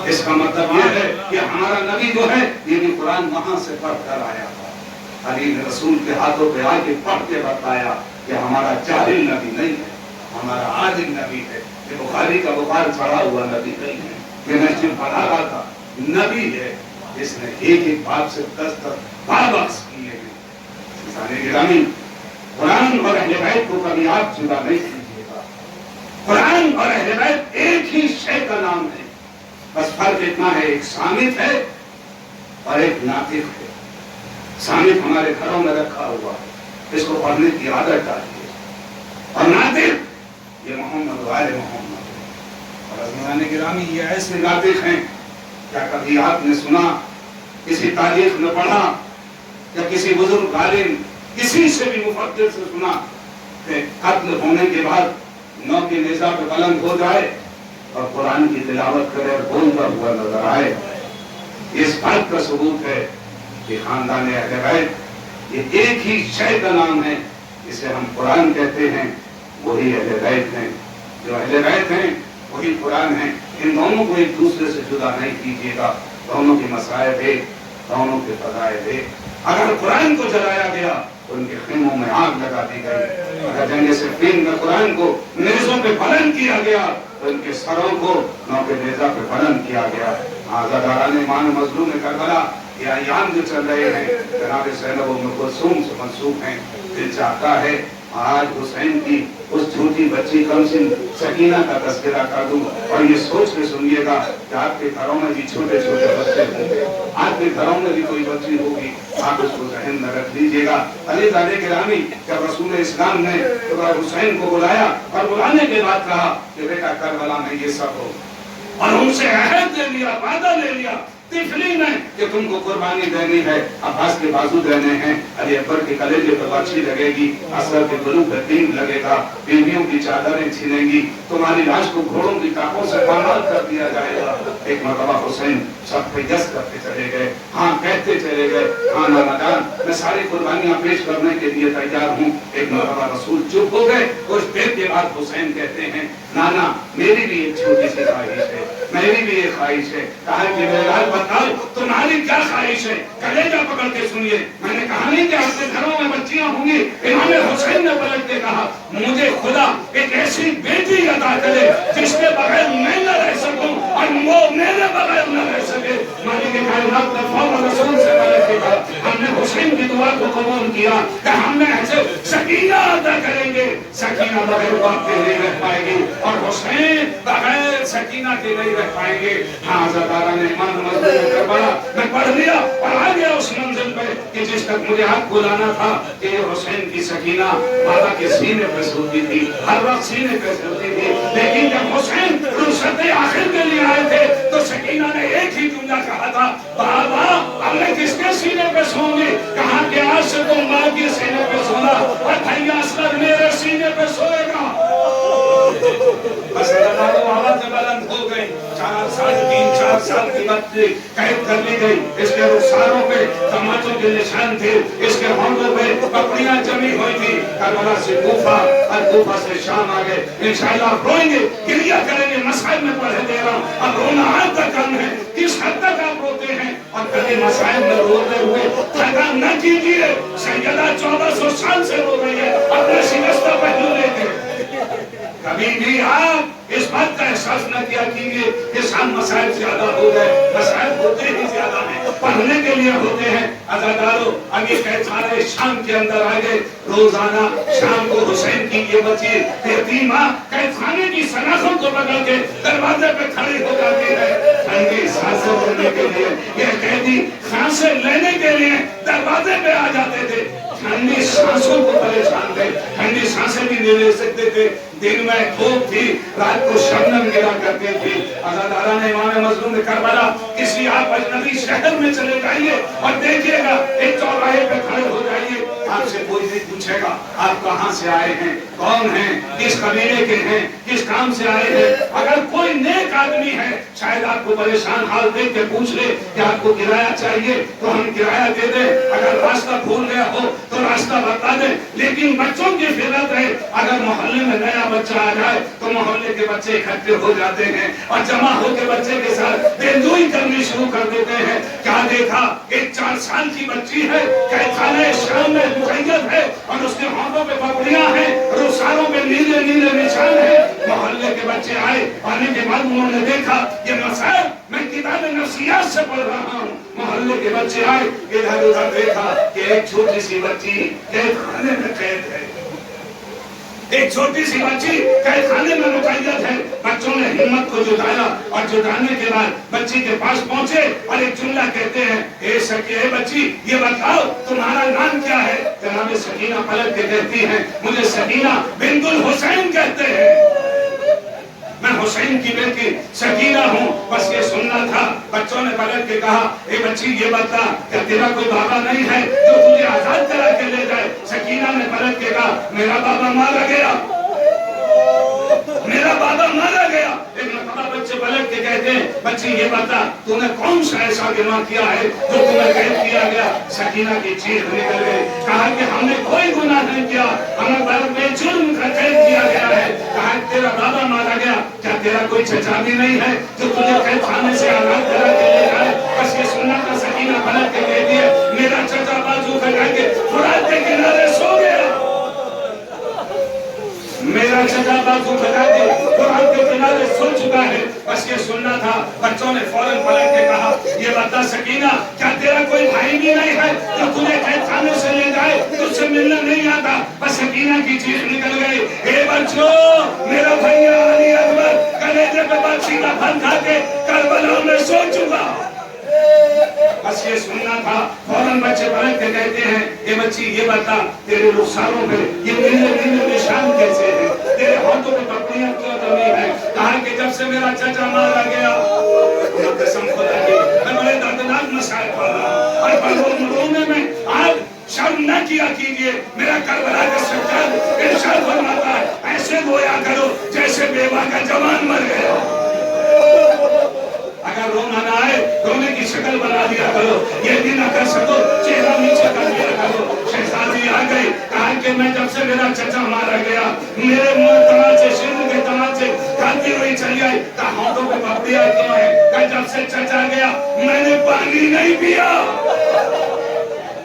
اس کا مطلب یہ ہے کہ ہمارا نبی جو ہے یہ بھی قرآن وہاں سے پڑھ کر آیا تھا. علی نے رسول کے ہاتھوں پہ آ کے پڑھ کے بتایا کہ ہمارا جاہل نبی نہیں ہے، ہمارا عالم نبی ہے. کہ بخاری کا بخار چڑھا ہوا نبی نہیں ہے، یہ مسجد بنا رہا تھا نبی ہے، اس نے ایک ایک بات سے 10 بار بحث کیے ہیں۔ انسان گرامی، قرآن اور اہل بیت کو کبھی آپ جدا نہیں کیجیے گا۔ قرآن اور اہل بیت ایک ہی شے کا نام ہے، بس فرق اتنا ہے، ایک صامت ہے اور ایک ناطق ہے۔ صامت ہمارے گھروں میں رکھا ہوا ہے، اس کو پڑھنے کی عادت ڈالیے، اور ناطق یہ محمد و آل محمد ہے۔ اور عزیزان گرامی، یہ ایسے ناطق ہیں، کیا کبھی آپ نے سنا، کسی تاریخ میں پڑھا یا کسی بزرگ عالم کسی سے بھی مفکر سے سنا کہ قتل ہونے کے بعد نو کی نیزہ پہ بلند ہو جائے اور قرآن کی تلاوت کرے اور بولتا ہوا نظر آئے؟ اس بات کا ثبوت ہے کہ خاندان اہل بیت یہ ایک ہی شے کا نام ہے، اسے ہم قرآن کہتے ہیں، وہی اہل بیت ہیں۔ جو اہل بیت ہیں وہی قرآن ہیں۔ ان دونوں کو ایک دوسرے سے جدا نہیں کیجیے گا، دونوں کی مصائب ہے، دونوں کے فضائل ہے۔ اگر قرآن کو جلایا گیا تو ان کے خیموں میں آگ لگا دی گئی، اگر جنگ صفین میں قرآن کو نیزوں پہ بلند کیا گیا تو ان کے سروں کو نو کے نیزہ پہ بلند کیا گیا۔ عزاداران ایمان مظلوم کربلا یہ ایام جو چل رہے ہیں جناب زینب ام کلثوم سے منسوب ہیں۔ دل چاہتا ہے آج حسین کی اس جھوٹی بچی کمسن سکینہ کا تذکرہ کر دوں، اور یہ سوچ کے سنیے گا کہ آپ کے گھروں میں بھی چھوٹے چھوٹے بچے ہوں گے، آپ کے گھروں میں بھی کوئی بچی ہوگی، آپ اس کو ذہن میں رکھ لیجیے گا۔ عزیزان گرامی، جب رسول اسلام نے حسین کو بلایا اور بلانے کے بعد کہا کہ بیٹا کربلا میں یہ سب ہو، اور ان سے عہد لے لیا، وعدہ لے لیا طفلی میں کہ تم کو قربانی دینی ہے، عباس کے بازو دینے ہیں، علی اکبر کے کلیجے پر بچی لگے گی، اصغر کے گلو پر تین لگے گا، بیویوں کی چادریں چھینیں گی، تمہاری لاش کو گھوڑوں کی ٹانکوں سے پامال کر دیا جائے گا۔ ایک مرتبہ حسین سب پہ یس کرتے چلے گئے، ہاں کہتے چلے گئے، ہاں نانا جان میں ساری قربانیاں پیش کرنے کے لیے تیار ہوں۔ ایک مرتبہ رسول چپ ہو گئے، کچھ دیر کے بعد حسین کہتے ہیں نانا میری بھی ایک چھوٹی سی خواہش ہے، میری بھی ایک خواہش ہے۔ کہا کہ میرے لال بتاؤ تمہاری کیا خواہش ہے؟ کلیجہ پکڑ کے سنیے، میں نے کہا نہیں کہ آپ کے گھروں میں بچیاں ہوں گی۔ امام حسین نے پلٹ کے کہا مجھے خدا ایک ایسی بیٹی عطا کرے جس کے بغیر میں نہ رہ سکوں اور وہ میرے بغیر نہ رہ سکے۔ مالک کائنات نے فوراً رسول سے پلٹ کے کہا ہم نے حسین کی دعا کو قبول کیا کہ ہم نے ایسے سکینہ عطا کریں گے، سکینہ بغیر باپ کے نہیں رہ پائے گی اور حسین بغیر سکینہ کے نہیں رہ پائیں گے۔ ہاں عزاداران ایمان مظلوم کربلا میں پڑھ لیا اور آ گیا اس منزل پہ کہ جس تک مجھے آپ کو لانا تھا کہ یہ حسین کی سکینہ بابا کے سینے پہ سوتی تھی، ہر وقت سینے پہ سوتی تھی، لیکن جب حسین رخصت آخر کے لیے آئے تھے تو سکینہ نے ایک ہی جملہ کہا تھا بابا اب میں کس کے سینے پہ سوں گی؟ کہا کہ آج سے تم ماں کے سینے پہ سونا اور بھیا اصغر میرے سینے پہ سوئے گا۔ بس آواز بلند ہو گئی، 4 سال 3-4 سال کی بچی قید کر لی گئی، اس کے رخساروں پہ تماچوں کے نشان تھے، اس کے ہونٹوں پہ پپڑیاں جمی ہوئی تھی۔ کربلا سے کوفہ اور کوفہ سے شام آ گئے، انشاءاللہ روئیں گے، گریہ کریں گے، مسائل میں پڑھے دے رہا ہوں، اب رونا حد تک کم ہے، کس حد تک آپ روتے ہیں اور کبھی مسائل میں روتے ہوئے تھکا نہ کیجیے۔ سیدہ 1400 سال سے رو رہی ہے اپنے شکستہ پہلو لے کے، کبھی بھی آپ اس بات کا احساس نہ کیا کیجیے کہ شام مسائل زیادہ ہو گئے، مسائل ہوتے ہی زیادہ ہیں، پڑھنے کے لیے ہوتے ہیں۔ عزادارو اب یہ قید خانے شام کے اندر آ گئے، روزانہ شام کو حسین کی یہ بچی یتیمہ قید خانے کی سلاخوں کو پکڑ کے دروازے پہ کھڑی ہو جاتی ہے، ٹھنڈی سانسیں لینے کے لیے، یہ قیدی سانسیں لینے کے لیے دروازے پہ آ جاتے تھے، ٹھنڈی سانسوں کو پریشان تھے، ٹھنڈی سانسیں بھی نہیں لے سکتے تھے، دن میں دھوپ تھی، رات کو شبنم گرا کرتی تھی۔ عزاداران امام مظلوم کربلا کسی آپ اجنبی شہر میں چلے جائیے اور دیکھیے گا ایک چوراہے پہ کھڑے ہو جائیے، آپ سے کوئی نہیں پوچھے گا آپ کہاں سے آئے ہیں، کون ہیں، کس قبیلے کے ہیں، کس کام سے آئے ہیں۔ اگر کوئی نیک آدمی ہے شاید آپ کو پریشان حال دیکھ کے پوچھ لے کہ آپ کو کرایہ چاہیے تو ہم کرایہ دے دیں، اگر راستہ بھول گیا ہو تو راستہ بتا دیں، لیکن بچوں کی فطرت ہے اگر محلے میں نیا بچہ آ جائے تو تو محلے کے بچے اکٹھے ہو جاتے ہیں اور جمع ہو کے بچے کے ساتھ دلجوئی کرنی شروع کر دیتے ہیں. کیا دیکھا؟ ایک 4 سال کی بچی ہے, قید خانہ شام میں مقید ہے اور اس کے ہاتھوں پہ پگڑیاں ہیں, رخساروں پہ نیلے نیلے نشان ہیں. محلے کے بچے آئے, آنے کے بعد انہوں نے دیکھا یہ مسائل میں کتاب نفسیات سے پڑھ رہا ہوں. محلے کے بچے آئے, ادھر ادھر دیکھا کہ ایک چھوٹی سی بچی قید خانے میں قید ہے, ایک چھوٹی سی بچی قید خانے میں مقید ہے. بچوں نے ہمت کو جٹایا اور جٹانے کے بعد بچی کے پاس پہنچے اور ایک جملہ کہتے ہیں, اے بچی یہ بتاؤ تمہارا نام کیا ہے؟ جناب سکینہ پلٹ کے کہتی ہیں, مجھے سکینہ بنت الحسین کہتے ہیں, میں حسین کی بیٹی سکینہ ہوں. بس یہ سننا تھا. بچوں نے پلٹ کے کہا, اے بچی یہ بتا کہ تیرا کوئی بابا نہیں ہے جو تجھے آزاد کرا کے لے جائے؟ سکینہ نے پلٹ کے کہا, میرا بابا مارا گیا, میرا بابا مارا گیا. ایک مرتبہ بچے پلٹ کے کہتے ہیں, بچی یہ بتا تو نے کون سا ایسا گناہ کیا ہے جو تمہیں قید کیا گیا؟ سکینہ کی چیخ نکل گئی. کہا کہ ہم نے کوئی گناہ نہیں کیا, ہمیں بے جرم قید کیا گیا ہے. کہا تیرا بابا مارا گیا, کیا تیرا کوئی چچا بھی نہیں ہے جو تجھے قید خانے سے آزاد کرا کے لے جائے؟ بس یہ سننا تھا. سکینہ پلٹ کے کہتی ہے, میرا چچا بازو پھیلا کے فرات کے کنارے سو گیا, میرا چچا بازو پھیلا کے فرات کے کنارے سو چکا ہے. بس یہ سننا تھا. بچوں نے فوراً پلٹ کے کہا, یہ بتا سکینہ کیا تیرا کوئی بھائی بھی نہیں ہے جو تجھے قید خانے سے لے جائے, تجھ سے ملنے نہیں آتا؟ بس سکینہ کی چیخ نکل گئی, اے بچوں میرا بھیا علی اکبر کلیجے پہ بچی کا پھل کھا کے کربلا میں سو چکا. بس یہ سننا تھا. فوراً بچے پلٹ کے کہتے ہیں, اے بچی یہ بتا تیرے رخساروں پہ یہ نیلے نیلے نشان کیسے ہیں, تیرے ہاتھوں پہ پگڑیاں کیوں دمی ہیں؟ کہا کہ جب سے میرا چچا مارا گیا, قسم خدا کی میں بڑے دردناک مسائل پڑھ رہا ہوں اور پڑھوں رونے میں آپ شرم نہ کیا کیجئے. میرا کربلا کا سجاد ارشاد فرماتا ہے, ایسے گویا کرو جیسے بیوہ کا جوان مر گیا. اگر رونا نہ آئے رونے کی شکل بنا دیا کرو, یہ بھی نہ کر سکو چہرہ نیچے کر دیا کرو. شہزادی آ گئی, کہا کہ میں جب سے میرا چچا مارا گیا میرے منہ تماچے شیر کے تماچے کھاتی ہوئی چلی آئی. کہا ہاتھوں پہ پگڑیاں کیوں ہیں؟ کہا جب سے چچا گیا میں نے پانی نہیں پیا,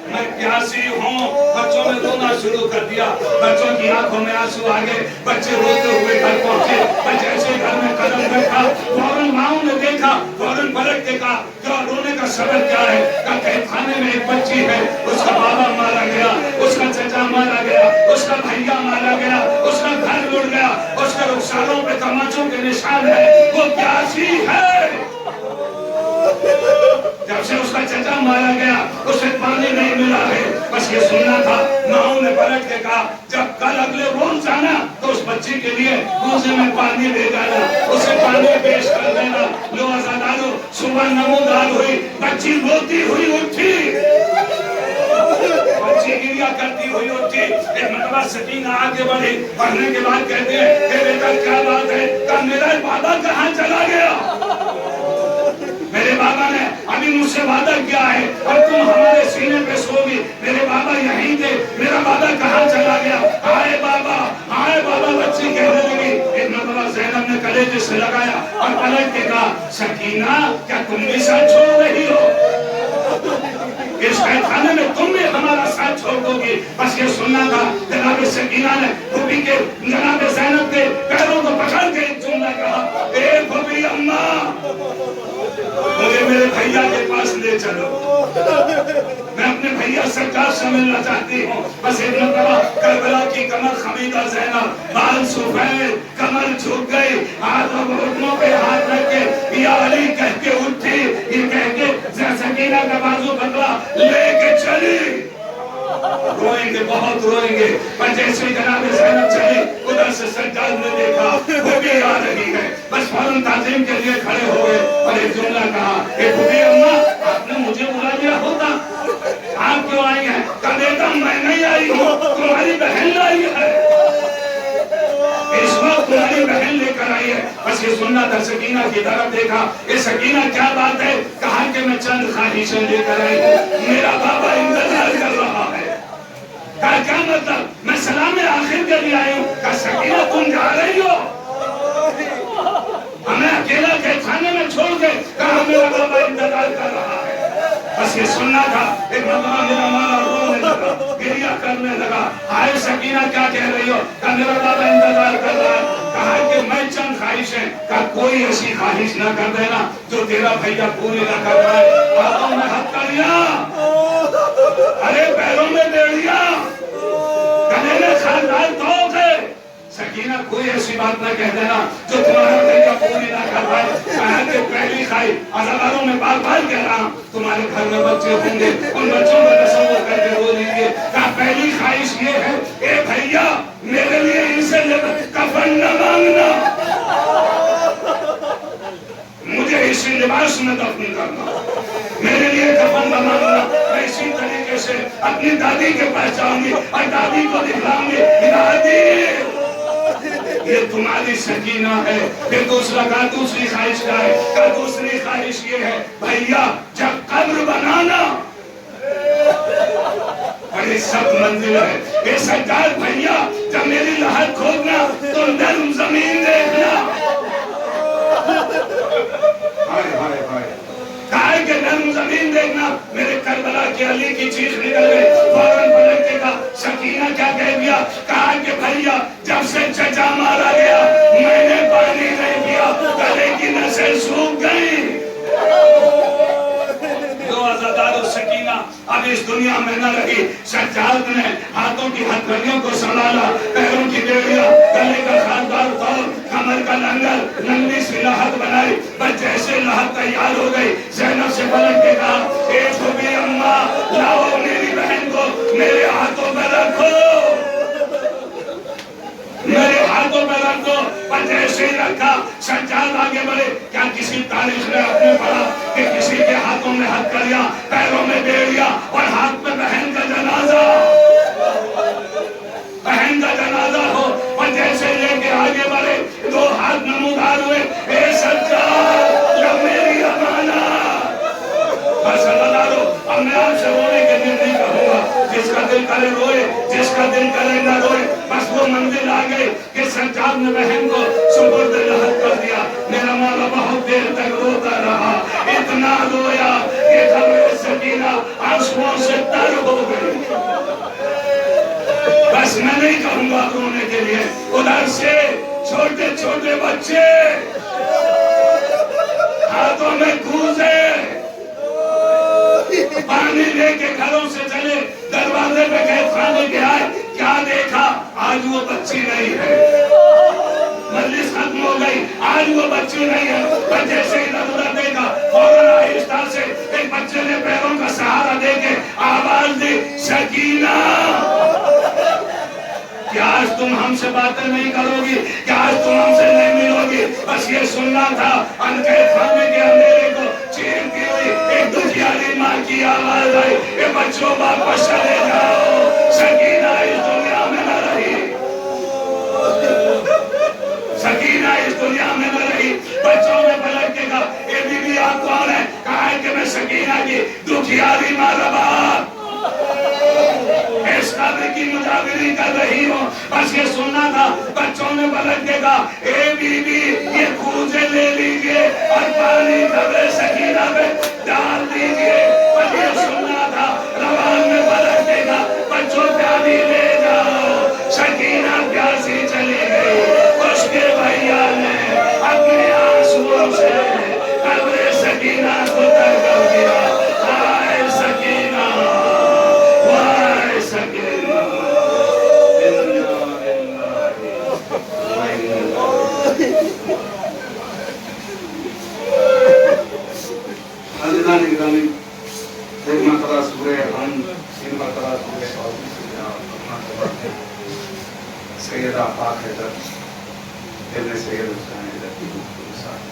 میں پیاسی ہوں. بچوں نے رونا شروع کر دیا, بچوں کی آنکھوں میں آنسو آ گئے. بچے روتے ہوئے گھر پہنچے. میں جیسے گھر میں قدم رکھا فوراً ماؤں نے دیکھا, فوراً پلٹ کے کہا کیا رونے کا سبب کیا ہے؟ کہا قید خانے میں ایک بچی ہے, اس کا بابا مارا گیا, اس کا چچا مارا گیا, اس کا بھیا مارا گیا, اس کا گھر لوٹ گیا, اس کے رخساروں پہ تماچوں کے نشان ہے, وہ پیاسی ہے. جب سے اس کا چچا مارا گیا اسے پانی نہیں ملا ہے. بس یہ سننا تھا. ماؤں نے پلٹ کے کہا جب کل اگلے روز جانا تو اس بچی کے لیے روزے میں پانی دے جانا, اسے پانی پیش کر دینا. لو عزادارو, صبح نمودار ہوئی, بچی روتی ہوئی اٹھی, بچی گریا کرتی ہوئی اٹھی. ایک مرتبہ سکینہ آگے بڑھی, پڑھنے کے بعد کہتے ہیں کہ بیٹا کیا بات ہے؟ کہا میرا بابا کہاں چلا گیا؟ میرے بابا نے ابھی مجھ سے وعدہ کیا ہے اور تم ہمارے سینے پہ سو گی. میرے بابا یہیں تھے, میرا بابا کہاں چلا گیا؟ آئے بابا, آئے بابا, بچی کہنے لگی. ایک مرتبہ زینب نے کلیجے سے لگایا اور پلٹ کے کہا, سکینہ کیا تم بھی ساتھ چھوڑ رہی ہو؟ اس قید خانے میں تم بھی ہمارا ساتھ چھوڑ دو گی؟ بس یہ سننا تھا. جناب سکینہ نے پھوپھی کے جناب زینب کے پیروں کو پکڑ کے ایک جملہ کہا, اے پھوپھی اماں مجھے میرے بھیا کے پاس لے چلو, میں اپنے بھیا سرکار سے ملنا چاہتی ہوں. بس ایک مرتبہ کربلا کی کمر خمیدہ زینب بال سفید, کمر جھک گئی, ہاتھوں کو گھٹنوں پہ ہاتھ رکھ کے یا علی کہہ کے اٹھی. یہ کہہ کے سکینہ کا بازو پکڑا, لے کے چلی. روئیں گے, بہت روئیں گے. پر جیسے جناب زینب چلی ادھر سے سجاد نے دیکھا وہ بھی آ رہی ہے. بس فوراً تعظیم کے لیے کھڑے ہو گئے اور ایک جملہ کہا, اے بھوپھی اماں آپ نے مجھے بلا لیا ہوتا, آپ کیوں آئی ہیں؟ کہا بیٹا میں نہیں آئی ہوں, تمہاری بہن لائی ہے, اس وقت تمہاری بہن لے کر آئی ہے. بس یہ سننا تھا. سکینہ کی طرف دیکھا, اے سکینہ کیا بات ہے؟ کہا کہ میں چند خواہشیں لے کر آئی ہوں, میرا بابا انتظار کر رہا ہے. کہا کیا مطلب؟ میں سلام آخر کے لیے آئی ہوں. کہا سکینہ تم جا رہی ہو؟ سننا تھا. ایک مرتبہ میرا مالا رونے لگا, گریہ کرنے لگا. آئے سکینہ کیا کہہ رہی ہو؟ کہا میرا بابا انتظار کر رہا ہے. کہا کہ میں چند خواہشیں, کہا کوئی ایسی خواہش نہ کر دینا جو تیرا بھیا پوری نہ کر پائے. ہاتھوں میں ہاتھ کر لیا, ارے پیروں میں بیڑیا, گلے میں خاندان توق ہے. سکینہ کوئی ایسی بات نہ کہہ دینا جو تمہارا بھیا پوری نہ کر پائے. کہا کہ پہلی خواہش, ازاداروں میں بار بار کہہ رہا ہوں, تمہارے گھر میں بچے ہوں گے, ان بچوں کا تصور کر کے رو لیجیے. کہا پہلی خواہش یہ ہے, اے بھیا میرے لیے ان سے کفن نہ مانگنا, مجھے اسی لباس میں دفن کرنا, میرے لیے کفن نہ مانگنا. میں اسی طریقے سے اپنی دادی کے پاس جاؤں گی اور دادی کو دکھلاؤں گی, دادی یہ تمہاری سکینہ ہے. پھر دوسرا کہا دوسری خواہش کیا ہے؟ کہا دوسری خواہش یہ ہے, بھیا جب قبر بنانا, بڑی سخت منزل ہے, اے سجاد بھیا جب میری لحد کھودنا تو نرم زمین دیکھنا. کہا کہ نرم زمین دیکھنا. میرے کربلا کی علی کی چیخ نکل گئی, فوراً پلٹ کے کہا سکینہ کیا کہہ دیا؟ کہا کہ بھیا جب سے چچا مارا گیا میں نے پانی نہیں پیا, گلے کی نسیں سوکھ گئی. دو عزادار و سکینہ اب اس دنیا میں نہ رہی. سجاد نے ہاتھوں کی ہتھکڑیوں کو سنبھالا, پیروں کی بیڑیاں, گلے کا خاردار طور, کمر کا لنگر, لمبی سی لحد بنائی. بس جیسے لحد تیار ہو گئی, زینب سے پلٹ کے کہا اے خوبی اماں لاؤ میری بہن کو میرے ہاتھوں پہ رکھو, میرے ہاتھوں پہ رکھو. پر جیسے ہی رکھا سجاد آگے بڑھے. کیا کسی تاریخ نے آپ نے پڑھا کہ کسی کے ہاتھوں میں ہتھکڑیاں, پیروں میں بیڑیاں اور ہاتھ میں بہن کا جنازہ, بہن کا جنازہ ہو. اور جیسے لے کے آگے بڑھے دو ہاتھ نمودار ہوئے, اے سجاد یہ میری امانت. بس اللہ رو, اب میں آپ سے رونے کے دن نہیں کہوں گا, جس کا دل کرے روئے, جس کا دل کرے نہ روئے. بس وہ منزل آ گئی کہ سجاد نے بہن کو سپرد لحد کر دیا. میرا مولا بہت دیر تک روتا رہا, اتنا رویا کہ قبر سکینہ آنسوؤں سے تر ہو گئی. بس میں نہیں کہوں گا رونے کے لیے. ادھر سے چھوٹے چھوٹے بچے ہاتھوں میں کوزے پانی لے کے گھروں سے چلے, دروازے پہ قید خانے کے آئے. کیا دیکھا؟ آج وہ بچی نہیں ہے. مجلس ختم ہو گئی, آج وہ بچی نہیں ہے. پر جیسے ہی ضرورت دیکھا فوراً آہستہ سے ایک بچے نے پیروں کا سہارا دے کے آواز دی, سکینہ کیا آج تم ہم سے باتیں نہیں کرو گی؟ کیا آج تم ہم سے نہیں ملو گی؟ بس یہ سننا تھا. قید خانے کے اندھیرے کو چیرتی ہوئی ایک دکھیاری ماں کی آواز آئی, اے بچوں واپس چلے جاؤ, سکینہ اس دنیا میں نہ رہی, سکینہ اس دنیا میں نہ رہی. بچوں نے پلٹ کے کہا اے بی بی آپ کون ہے؟ کہا ہے کہ میں سکینہ کی دکھیاری ماں رباب اس قبر کی مجاوری کر رہی ہوں. بس یہ سننا تھا. بچوں نے پلٹ کے کہا اے بی بی یہ کوزے لے لیجئے اور پانی قبر سکینہ پہ ڈال دیجئے. بس یہ سننا تھا. روان میں پلٹ کے کہا بچوں پیالی لے جاؤ. سکینہ پیاسی چلی گئی. اس کے بھیا نے اپنے آنسوؤں سے قبر سکینہ کو تر کر دیا. آئے سکینہ, وائے سکینہ. حضرتان اکرامی, ایک مرتبہ سورہ ہم, تین مرتبہ سورہ سیدہ پاک حیدر ابن سید حسین حیدر کی گفتگو ساتھ